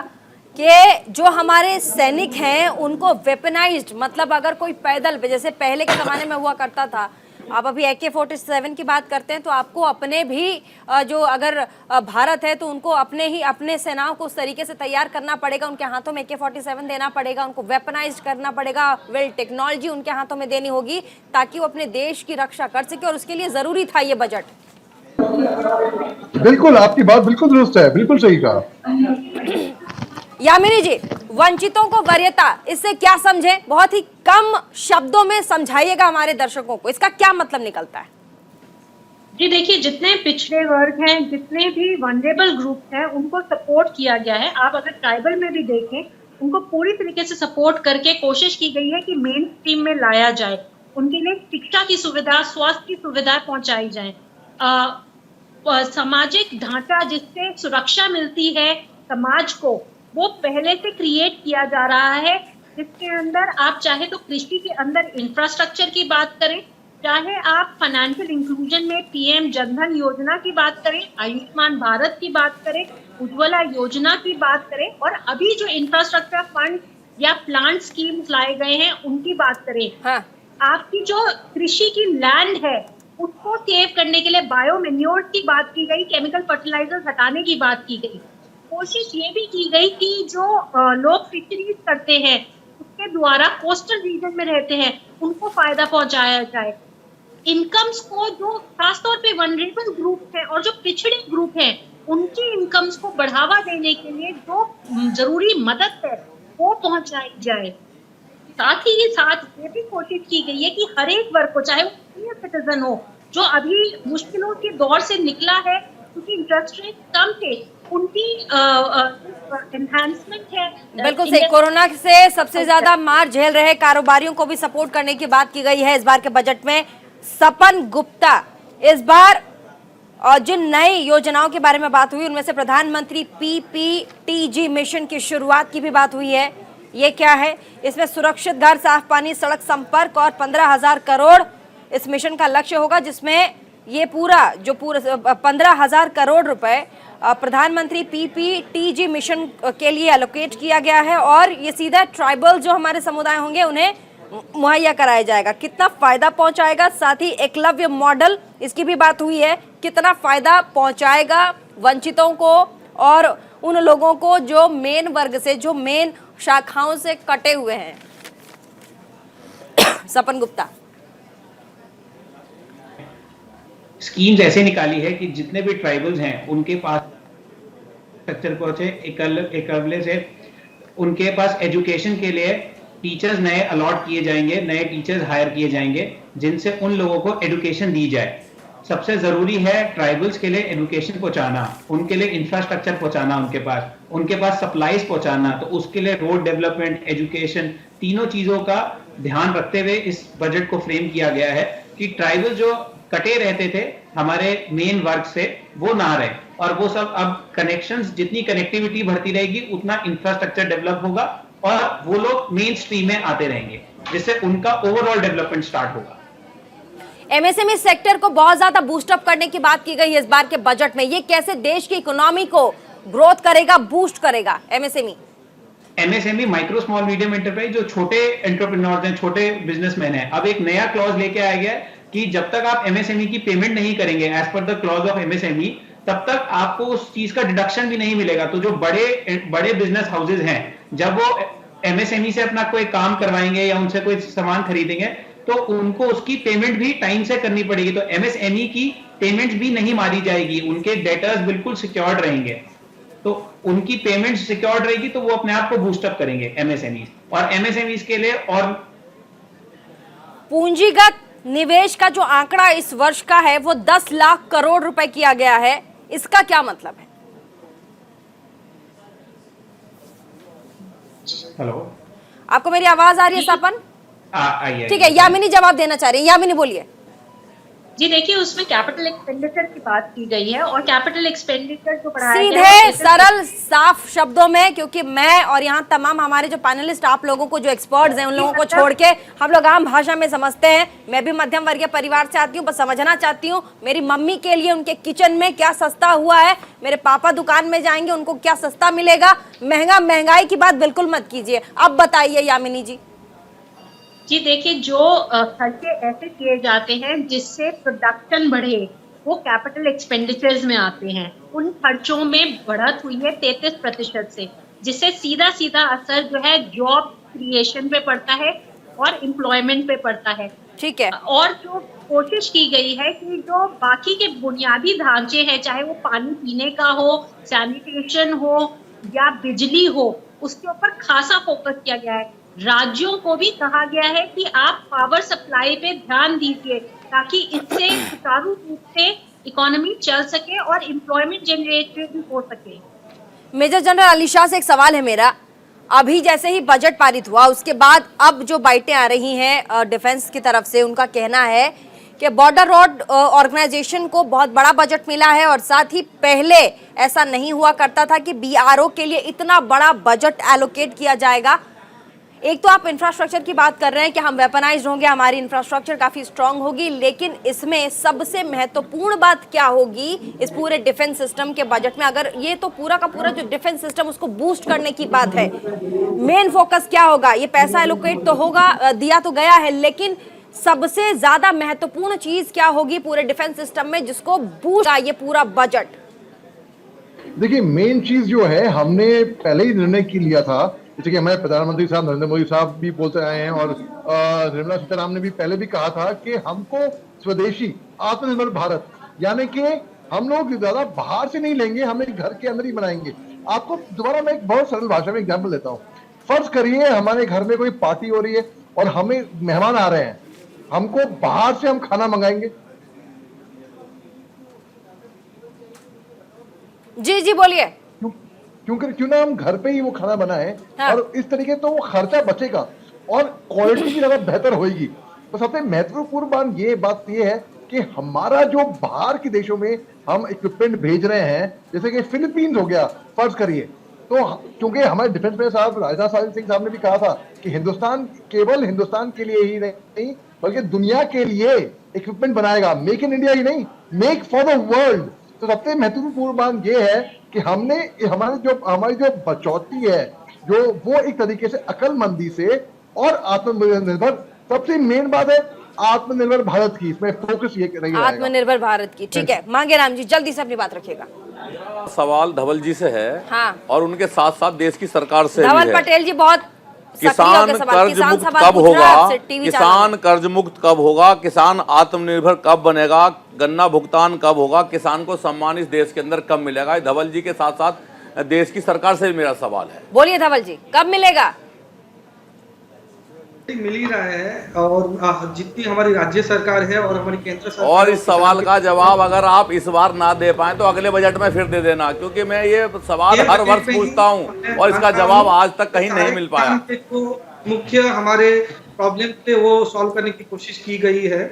कि जो हमारे सैनिक हैं उनको वेपनाइज्ड, मतलब अगर कोई पैदल, जैसे पहले के जमाने में हुआ करता था, आप अभी AK-47 की बात करते हैं, तो आपको अपने भी जो अगर भारत है तो उनको अपने सेनाओं को उस तरीके से तैयार करना पड़ेगा, उनके हाथों में AK-47 देना पड़ेगा, उनको वेपनाइज करना पड़ेगा, वेल टेक्नोलॉजी उनके हाथों में देनी होगी ताकि वो अपने देश की रक्षा कर सके, और उसके लिए जरूरी था ये बजट। बिल्कुल, आपकी बात बिल्कुल दुरुस्त है, बिल्कुल सही कहा। यामिनी जी, वंचितों को वरीयता, इससे क्या समझे? बहुत ही कम शब्दों में समझाइएगा हमारे दर्शकों को, इसका क्या मतलब निकलता है? जी देखिए, जितने पिछड़े वर्ग हैं, जितने भी वनरेबल ग्रुप हैं, उनको सपोर्ट किया गया है। आप अगर ट्राइबल में भी देखें, उनको पूरी तरीके से सपोर्ट करके कोशिश की गई है कि मेन स्ट्रीम में लाया जाए, उनके लिए शिक्षा की सुविधा, स्वास्थ्य की सुविधा पहुंचाई जाए, सामाजिक ढांचा जिससे सुरक्षा मिलती है समाज को, वो पहले से क्रिएट किया जा रहा है, जिसके अंदर आप चाहे तो कृषि के अंदर इंफ्रास्ट्रक्चर की बात करें, चाहे आप फाइनेंशियल इंक्लूजन में PM जनधन योजना की बात करें, आयुष्मान भारत की बात करें, उज्ज्वला योजना की बात करें, और अभी जो इंफ्रास्ट्रक्चर फंड या प्लांट स्कीम्स लाए गए हैं उनकी बात करें। हाँ। आपकी जो कृषि की लैंड है उसको सेव करने के लिए बायो मैन्योर्स की बात की गई, केमिकल फर्टिलाइजर्स हटाने की बात की गई। कोशिश ये भी की गई कि जो लोग फिशरीज करते हैं उसके द्वारा कोस्टल रीजन में रहते हैं उनको फायदा पहुंचाया जाए। इनकम्स को, जो खासतौर पे वनरेबल ग्रुप हैं और जो पिछड़े ग्रुप हैं, उनकी इनकम्स को बढ़ावा देने के लिए जो जरूरी मदद है वो पहुंचाई जाए। साथ ही साथ ये भी कोशिश की गई है कि हर एक वर्ग को, चाहे वो सीनियर सिटीजन हो जो अभी मुश्किलों के दौर से निकला है क्योंकि इंटरेस्ट रेट कम थे, उनकी एनहांसमेंट है। बिल्कुल सही। कोरोना से सबसे ज्यादा मार झेल रहे कारोबारियों को भी सपोर्ट करने की बात की गई है इस बार के बजट में। सपन गुप्ता, इस बार और जिन नई योजनाओं के बारे में बात हुई उनमें से प्रधानमंत्री PPTG मिशन की शुरुआत की भी बात हुई है, ये क्या है? इसमें सुरक्षित घर, साफ पानी, सड़क संपर्क और 15,000 करोड़ इस मिशन का लक्ष्य होगा, जिसमें ये पूरा 15,000 करोड़ रुपए प्रधानमंत्री PPTG मिशन के लिए एलोकेट किया गया है, और ये सीधा ट्राइबल जो हमारे समुदाय होंगे उन्हें मुहैया कराया जाएगा। कितना फायदा पहुंचाएगा? साथ ही एकलव्य मॉडल, इसकी भी बात हुई है, कितना फायदा पहुंचाएगा वंचितों को और उन लोगों को जो मेन वर्ग से, जो मेन शाखाओं से कटे हुए हैं। सपन गुप्ता, स्कीम्स ऐसे निकाली है कि जितने भी ट्राइबल्स हैं उनके पास स्ट्रक्चर पहुंचे, एकलव्य से उनके पास एजुकेशन के लिए टीचर्स नए अलॉट किए जाएंगे, नए टीचर्स हायर किए जाएंगे जिनसे उन लोगों को एजुकेशन दी जाए। सबसे जरूरी है ट्राइबल्स के लिए एजुकेशन पहुंचाना, उनके लिए इंफ्रास्ट्रक्चर पहुंचाना, उनके पास सप्लाईज पहुंचाना। तो उसके लिए रोड डेवलपमेंट, एजुकेशन, तीनों चीजों का ध्यान रखते हुए इस बजट को फ्रेम किया गया है कि ट्राइबल जो कटे रहते थे हमारे मेन वर्ग से वो ना रहे, और वो सब अब कनेक्शंस, जितनी कनेक्टिविटी बढ़ती रहेगी उतना इंफ्रास्ट्रक्चर डेवलप होगा और वो लोग मेन स्ट्रीम में आते रहेंगे, जिससे उनका ओवरऑल डेवलपमेंट स्टार्ट होगा। MSME सेक्टर को बहुत ज्यादा बूस्टअप करने की बात की गई है इस बार के बजट में, ये कैसे देश की इकोनॉमी को ग्रोथ करेगा, बूस्ट करेगा? MSME micro small medium enterprise, जो छोटे एंटरप्रेन्योर्स हैं, छोटे बिजनेसमैन हैं, अब एक नया क्लॉज लेके आया गया है कि जब तक आप MSME की पेमेंट नहीं करेंगे as per the clause of MSME, तब तक आपको उस चीज का डिडक्शन भी नहीं मिलेगा। तो जो बड़े बिजनेस हाउसेज हैं, जब वो MSME से अपना कोई काम करवाएंगे या उनसे कोई सामान खरीदेंगे तो उनको उसकी पेमेंट भी टाइम से करनी पड़ेगी। तो MSME की पेमेंट भी नहीं मारी जाएगी, उनके डेटर्स बिल्कुल सिक्योर्ड रहेंगे। तो उनकी पेमेंट सिक्योर्ड रहेगी तो वो अपने आप को बूस्टअप करेंगे MSMEs, और MSMEs के लिए। और पूंजीगत निवेश का जो आंकड़ा इस वर्ष का है वो 10 लाख करोड़ रुपए किया गया है, इसका क्या मतलब है? हेलो, आपको मेरी आवाज आ रही है सपन? आइए। ठीक है, यामिनी जवाब देना चाह रही है। यामिनी बोलिए। जी देखिए, उसमें कैपिटल एक्सपेंडिचर की बात की गई है और कैपिटल एक्सपेंडिचर जो बढ़ाया गया है सीधे सरल साफ शब्दों में, क्योंकि मैं और यहाँ तमाम हमारे जो पैनलिस्ट आप लोगों को जो एक्सपर्ट्स हैं उन लोगों को छोड़ के हम लोग आम भाषा में समझते हैं। मैं भी मध्यम वर्गीय परिवार से आती हूँ, बस समझना चाहती हूँ मेरी मम्मी के लिए उनके किचन में क्या सस्ता हुआ है, मेरे पापा दुकान में जाएंगे उनको क्या सस्ता मिलेगा। महंगाई की बात बिल्कुल मत कीजिए। अब बताइए यामिनी जी। जी देखिए, जो खर्चे ऐसे किए जाते हैं जिससे प्रोडक्शन बढ़े, वो कैपिटल एक्सपेंडिचर्स में आते हैं। उन खर्चों में बढ़त हुई है 33% से, जिससे सीधा सीधा असर जो है जॉब क्रिएशन पे पड़ता है और एम्प्लॉयमेंट पे पड़ता है। ठीक है। और जो कोशिश की गई है कि जो बाकी के बुनियादी ढांचे हैं, चाहे वो पानी पीने का हो, सैनिटेशन हो या बिजली हो, उसके ऊपर खासा फोकस किया गया है। राज्यों को भी कहा गया है कि आप पावर सप्लाई पे ध्यान दीजिए ताकि इससे सुचारू रूप से इकोनॉमी चल सके और एम्प्लॉयमेंट जनरेशन हो सके। मेजर जनरल अली शाह से एक सवाल है मेरा। अभी जैसे ही बजट पारित हुआ उसके बाद अब जो बाइटें आ रही हैं डिफेंस की तरफ से, उनका कहना है कि बॉर्डर रोड ऑर्गेनाइजेशन को बहुत बड़ा बजट मिला है और साथ ही पहले ऐसा नहीं हुआ करता था कि बीआरओ के लिए इतना बड़ा बजट एलोकेट किया जाएगा। एक तो आप इंफ्रास्ट्रक्चर की बात कर रहे हैं कि हम वेपनाइज्ड होंगे, हमारी इंफ्रास्ट्रक्चर काफी स्ट्रांग होगी, लेकिन इसमें सबसे महत्वपूर्ण बात क्या होगी इस पूरे डिफेंस सिस्टम के बजट में? अगर ये तो पूरा का पूरा जो डिफेंस सिस्टम उसको बूस्ट करने की बात है, मेन फोकस क्या होगा? ये पैसा एलोकेट तो होगा, दिया तो गया है, लेकिन सबसे ज्यादा महत्वपूर्ण चीज क्या होगी पूरे डिफेंस सिस्टम में जिसको बूस्ट ये पूरा बजट? देखिए, मेन चीज जो है, हमने पहले ही निर्णय की लिया था, जैसे कि हमारे प्रधानमंत्री साहब नरेंद्र मोदी साहब भी बोलते आए हैं और निर्मला सीतारामन ने भी पहले भी कहा था कि हमको स्वदेशी आत्मनिर्भर भारत, यानी कि हम लोग ज्यादा बाहर से नहीं लेंगे, हम एक घर के अंदर ही बनाएंगे। आपको दोबारा मैं एक बहुत सरल भाषा में एग्जाम्पल देता हूँ। फर्ज करिए हमारे घर में कोई पार्टी हो रही है और हमें मेहमान आ रहे हैं, हमको बाहर से हम खाना मंगाएंगे? जी जी बोलिए। क्यों ना हम घर पे ही वो खाना बनाएं। हाँ। और इस तरीके तो वो खर्चा बचेगा और क्वालिटी भी ज्यादा बेहतर होगी। तो सबसे महत्वपूर्ण बात ये है कि हमारा जो बाहर के देशों में हम इक्विपमेंट भेज रहे हैं, जैसे कि फिलीपींस हो गया फर्ज करिए, तो क्योंकि हमारे डिफेंस मिनिस्टर साहब राजनाथ सिंह साहब ने भी कहा था कि हिंदुस्तान केवल हिंदुस्तान के लिए ही नहीं बल्कि दुनिया के लिए इक्विपमेंट बनाएगा, मेक इन इंडिया ही नहीं, मेक फॉर द वर्ल्ड। तो सबसे महत्वपूर्ण बात यह है कि हमने हमारी जो बचौती है, जो वो एक तरीके से अकलमंदी से और आत्मनिर्भर, सबसे मेन बात है आत्मनिर्भर भारत की, इसमें फोकस ये रहेगा आत्मनिर्भर भारत की। ठीक है, मांगे राम जी जल्दी से अपनी बात रखिएगा। सवाल धवल जी से है। हाँ। और उनके साथ साथ देश की सरकार से धवल भी है। पटेल जी बहुत किसान कर्ज मुक्त कब होगा, किसान कर्ज मुक्त कब होगा, किसान आत्मनिर्भर कब बनेगा, गन्ना भुगतान कब होगा, किसान को सम्मान इस देश के अंदर कब मिलेगा? धवल जी के साथ साथ देश की सरकार से भी मेरा सवाल है। बोलिए धवल जी, कब मिलेगा? मिल ही रहा है और जितनी हमारी राज्य सरकार है और हमारी केंद्र सरकार, और इस सवाल का जवाब अगर आप इस बार ना दे पाए तो अगले बजट में फिर दे देना, क्योंकि मैं ये सवाल हर वर्ष पूछता हूं और इसका जवाब आज तक कहीं नहीं मिल पाया। तो मुख्य हमारे प्रॉब्लम थे वो सॉल्व करने की कोशिश की गई है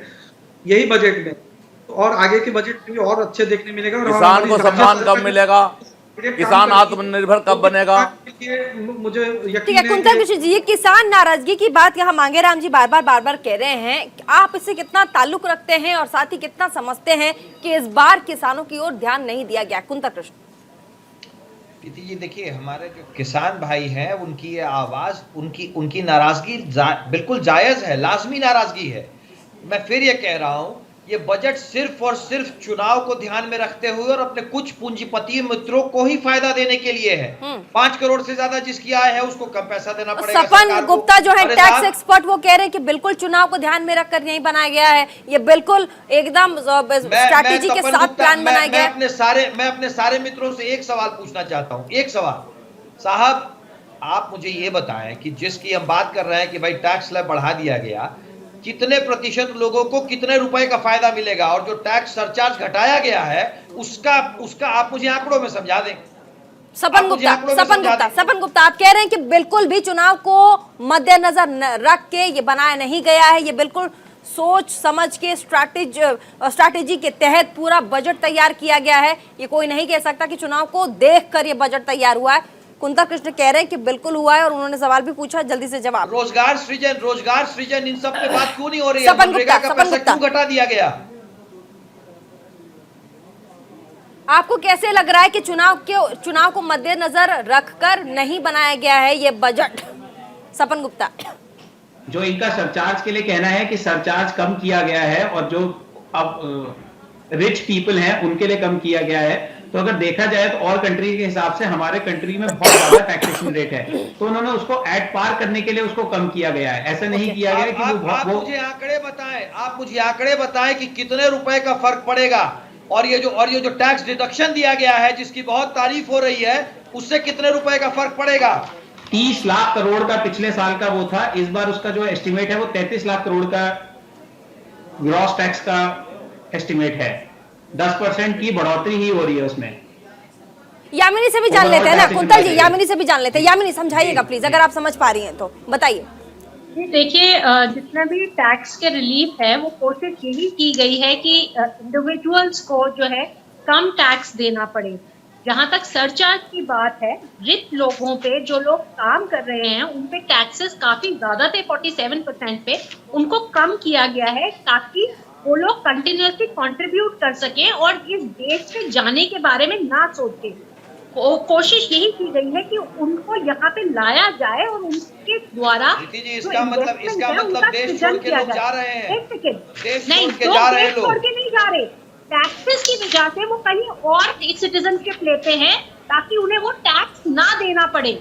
यही बजट में, और आगे के बजट में भी और अच्छे देखने मिलेगा। किसान को सम्मान कब मिलेगा, किसान आत्मनिर्भर कब बनेगा? मुझे ठीक है कुंतल कृष्ण जी, ये किसान नाराजगी की बात यहाँ मांगे राम जी बार बार कह रहे हैं, आप इससे कितना ताल्लुक रखते हैं और साथ ही कितना समझते हैं कि इस बार किसानों की ओर ध्यान नहीं दिया गया? कुंतल कृष्ण प्रीति जी देखिए, हमारे जो किसान भाई हैं उनकी ये आवाज, उनकी नाराजगी बिल्कुल जायज है, लाजमी नाराजगी है। मैं फिर ये कह रहा हूं, ये बजट सिर्फ और सिर्फ चुनाव को ध्यान में रखते हुए और अपने कुछ पूंजीपति मित्रों को ही फायदा देने के लिए है। 5 करोड़ से ज्यादा जिसकी आय है उसको कम पैसा देना पड़ेगा। सपन गुप्ता जो है टैक्स एक्सपर्ट, वो कह रहे हैं कि बिल्कुल चुनाव को ध्यान में रखकर नहीं बनाया गया है, ये बिल्कुल एकदम स्ट्रैटेजी के साथ प्लान बनाया गया है। मैं अपने सारे मित्रों से एक सवाल पूछना चाहता हूँ, एक सवाल। साहब आप मुझे ये बताएं कि जिसकी हम बात कर रहे हैं कि भाई टैक्स स्लैब बढ़ा दिया गया, कितने प्रतिशत लोगों को कितने रुपए का फायदा मिलेगा, और जो टैक्स सरचार्ज घटाया गया है उसका आप मुझे आंकड़ों में समझा दें। सपन गुप्ता, आप कह रहे हैं कि बिल्कुल भी चुनाव को मद्देनजर रख के ये बनाया नहीं गया है, ये बिल्कुल सोच समझ के स्ट्रैटेजी के तहत पूरा बजट तैयार किया गया है। ये कोई नहीं कह सकता कि चुनाव को देखकर ये बजट तैयार हुआ है। कुंतल कृष्ण कह रहे हैं कि बिल्कुल हुआ है और उन्होंने सवाल भी पूछा, जल्दी से जवाब। रोजगार सृजन इन सब पे बात क्यों नहीं हो रही है? मनरेगा का पैसा क्यों घटा दिया गया? आपको कैसे लग रहा है कि चुनाव को मद्देनजर रखकर नहीं बनाया गया है ये बजट? सपन गुप्ता, जो इनका सरचार्ज के लिए कहना है कि सरचार्ज कम किया गया है और जो अब रिच पीपल हैं उनके लिए कम किया गया है, तो अगर देखा जाए तो और कंट्री के हिसाब से हमारे कंट्री में बहुत ज्यादा टैक्सेशन रेट है, तो उन्होंने उसको एट पार करने के लिए उसको कम किया गया है। ऐसा नहीं किया गया कि आप मुझे आंकड़े बताएं कि कितने रुपए का फर्क पड़ेगा, और ये जो टैक्स डिडक्शन दिया गया है जिसकी बहुत तारीफ हो रही है, उससे कितने रुपए का फर्क पड़ेगा? 30 लाख करोड़ का पिछले साल का वो था, इस बार उसका जो एस्टिमेट है वो 33 लाख करोड़ का ग्रॉस टैक्स का एस्टिमेट है। 10% की बढ़ोतरी ही हो रही है उसमें। यामिनी से भी जान लेते हैं ना कुंतल जी, यामिनी से भी जान लेते हैं। यामिनी समझाइएगा प्लीज, अगर आप समझ पा रही हैं तो बताइए। देखिए, जितना भी टैक्स के रिलीफ है वो कोशिश यही की गई है कि इंडिविजुअल्स को जो है कम टैक्स देना पड़े। जहां तक सरचार्ज की बात है, रिच लोगों पे, जो लोग काम कर रहे हैं उन पे टैक्सेस काफी ज्यादा थे, 47% पे, उनको कम किया गया है ताकि वो लोग कंटिन्यूसली कंट्रीब्यूट कर सकें और इस देश से जाने के बारे में ना सोचें। कोशिश यही की गई है कि उनको यहाँ पे लाया जाए और उनके द्वारा इसका मतलब देश छोड़ के लोग जा रहे हैं। नहीं, देश छोड़ के नहीं जा रहे, टैक्सेस की वजह से वो कहीं और सिटीजनशिप लेते हैं ताकि उन्हें वो टैक्स ना देना पड़े,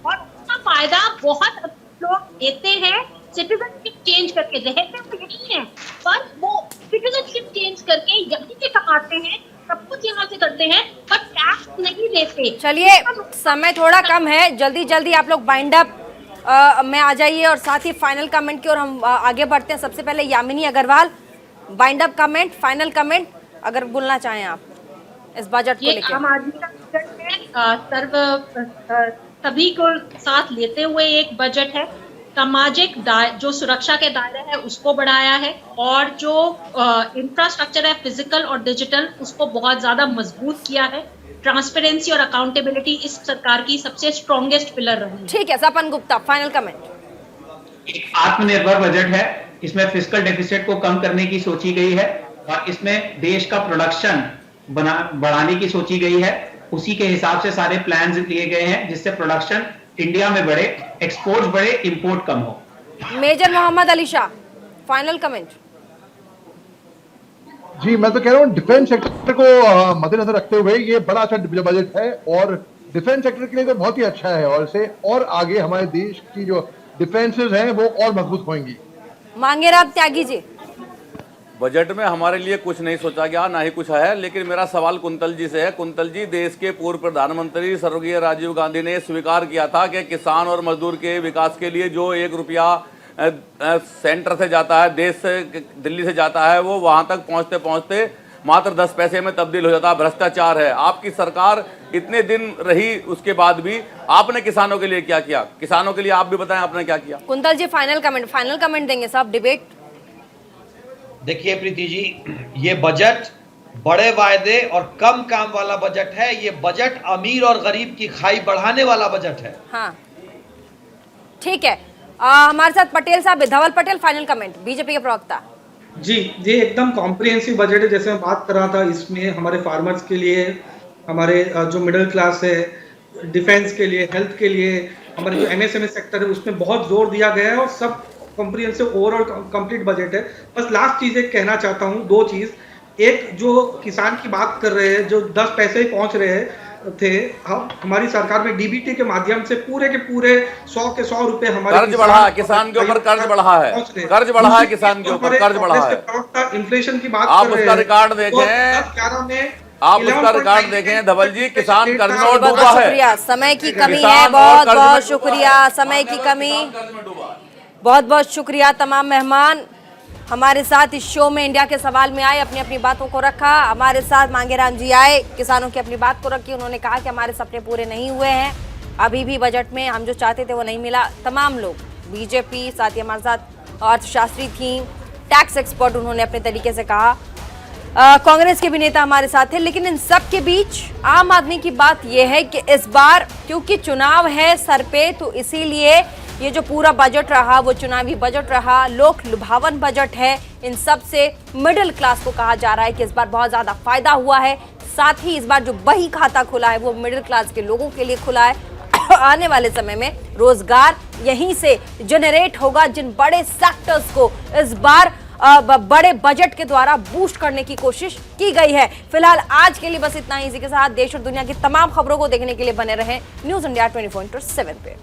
और उसका फायदा बहुत लोग लेते हैं। सिटीजनशिप चेंज करके रहते वो यही है, पर वो सिटीजनशिप चेंज करके यहीं से कमाते हैं, सब कुछ यहाँ से करते हैं, पर टैक्स नहीं देते। चलिए, समय थोड़ा कम है, जल्दी आप लोग बाइंड अप में आ जाइए और साथ ही फाइनल कमेंट की ओर हम आगे बढ़ते हैं। सबसे पहले Yamini Agarwal, wind up comment, final comment अगर बोलना चाहें आप इस बजट को लेकर। आम आदमी का बजट है, सभी को साथ लेते हुए एक बजट है। सामाजिक जो सुरक्षा के दायरे है उसको बढ़ाया है, और जो इंफ्रास्ट्रक्चर है फिजिकल और डिजिटल उसको बहुत ज्यादा मजबूत किया है। ट्रांसपेरेंसी और अकाउंटेबिलिटी इस सरकार की सबसे स्ट्रॉन्गेस्ट पिलर रही है। ठीक है, सपन गुप्ता फाइनल कमेंट। एक आत्मनिर्भर बजट है, इसमें फिस्कल डेफिसिट को कम करने की सोची गई है और इसमें देश का प्रोडक्शन बढ़ाने की सोची गई है। उसी के हिसाब से सारे प्लान्स लिए गए हैं जिससे प्रोडक्शन इंडिया में बढ़े, एक्सपोर्ट बढ़े, इंपोर्ट कम हो। Major Mohammad Ali Shah final comment. जी, मैं तो कह रहा हूँ डिफेंस सेक्टर को मद्देनजर रखते हुए ये बड़ा अच्छा बजट है और डिफेंस सेक्टर के लिए तो बहुत ही अच्छा है, और इसे और आगे हमारे देश की जो डिफेंसेस हैं वो और मजबूत होंगी। मांगेराम त्यागी जी, बजट में हमारे लिए कुछ नहीं सोचा गया, ना ही कुछ है, लेकिन मेरा सवाल कुंतल जी से है। कुंतल जी, देश के पूर्व प्रधानमंत्री स्वर्गीय राजीव गांधी ने स्वीकार किया था कि किसान और मजदूर के विकास के लिए जो 1 रुपया सेंटर से जाता है, देश से, दिल्ली से जाता है, वो वहां तक पहुंचते पहुंचते मात्र 10 पैसे में तब्दील हो जाता है। भ्रष्टाचार है। आपकी सरकार इतने दिन रही, उसके बाद भी आपने किसानों के लिए क्या किया? किसानों के लिए आप भी बताएं आपने क्या किया। कुंतल जी फाइनल कमेंट देंगे साहब डिबेट। देखिए प्रीति जी, ये बजट बड़े वायदे और कम काम वाला बजट है। ये बजट अमीर और गरीब की खाई बढ़ाने वाला बजट है। हाँ, ठीक है। हमारे साथ पटेल साहब, धवल पटेल फाइनल कमेंट, बीजेपी के प्रवक्ता। जी, ये एकदम कॉम्प्रिहेंसिव बजट है। जैसे मैं बात कर रहा था, इसमें हमारे फार्मर्स के लिए, हमारे जो मिडिल क्लास है, डिफेंस के लिए, हेल्थ के लिए, हमारे जो एमएसएमई सेक्टर है उसमें बहुत जोर दिया गया है और सब कॉम्प्रिहेंसिव ओवरऑल कंप्लीट बजट है। बस लास्ट चीज एक कहना चाहता हूँ, 2 चीज। एक, जो किसान की बात कर रहे हैं, जो 10 पैसे ही पहुंच रहे थे, हमारी सरकार में डीबीटी के माध्यम से पूरे के पूरे 100 के 100 रुपए हमारे कर्ज बढ़ा है, किसान के ऊपर कर्ज बढ़ा है, कर्ज बढ़ा है, किसान के ऊपर कर्ज बढ़ा है। इन्फ्लेशन की बात आप उसका रिकॉर्ड देखें, आप उसका रिकॉर्ड देखें धवल जी, किसान कर्ज में डूबा है। शुक्रिया, समय की कमी है, बहुत बहुत शुक्रिया, समय की कमी, बहुत बहुत शुक्रिया तमाम मेहमान हमारे साथ इस शो में इंडिया के सवाल में आए, अपनी अपनी बातों को रखा। हमारे साथ मांगेराम जी आए, किसानों की अपनी बात को रखी। उन्होंने कहा कि हमारे सपने पूरे नहीं हुए हैं, अभी भी बजट में हम जो चाहते थे वो नहीं मिला। तमाम लोग, बीजेपी, साथ ही हमारे साथ अर्थशास्त्री थी, टैक्स एक्सपर्ट, उन्होंने अपने तरीके से कहा। कांग्रेस के भी नेता हमारे साथ थे। लेकिन इन सब के बीच आम आदमी की बात यह है कि इस बार क्योंकि चुनाव है सर पे, तो इसीलिए ये जो पूरा बजट रहा वो चुनावी बजट रहा, लोक लुभावन बजट है। इन सब से मिडिल क्लास को कहा जा रहा है कि इस बार बहुत ज्यादा फायदा हुआ है। साथ ही इस बार जो बही खाता खुला है वो मिडिल क्लास के लोगों के लिए खुला है। आने वाले समय में रोजगार यहीं से जनरेट होगा, जिन बड़े सेक्टर्स को इस बार बड़े बजट के द्वारा बूस्ट करने की कोशिश की गई है। फिलहाल आज के लिए बस इतना ही। इसी के साथ देश और दुनिया की तमाम खबरों को देखने के लिए बने रहें न्यूज़ इंडिया 24/7 पे।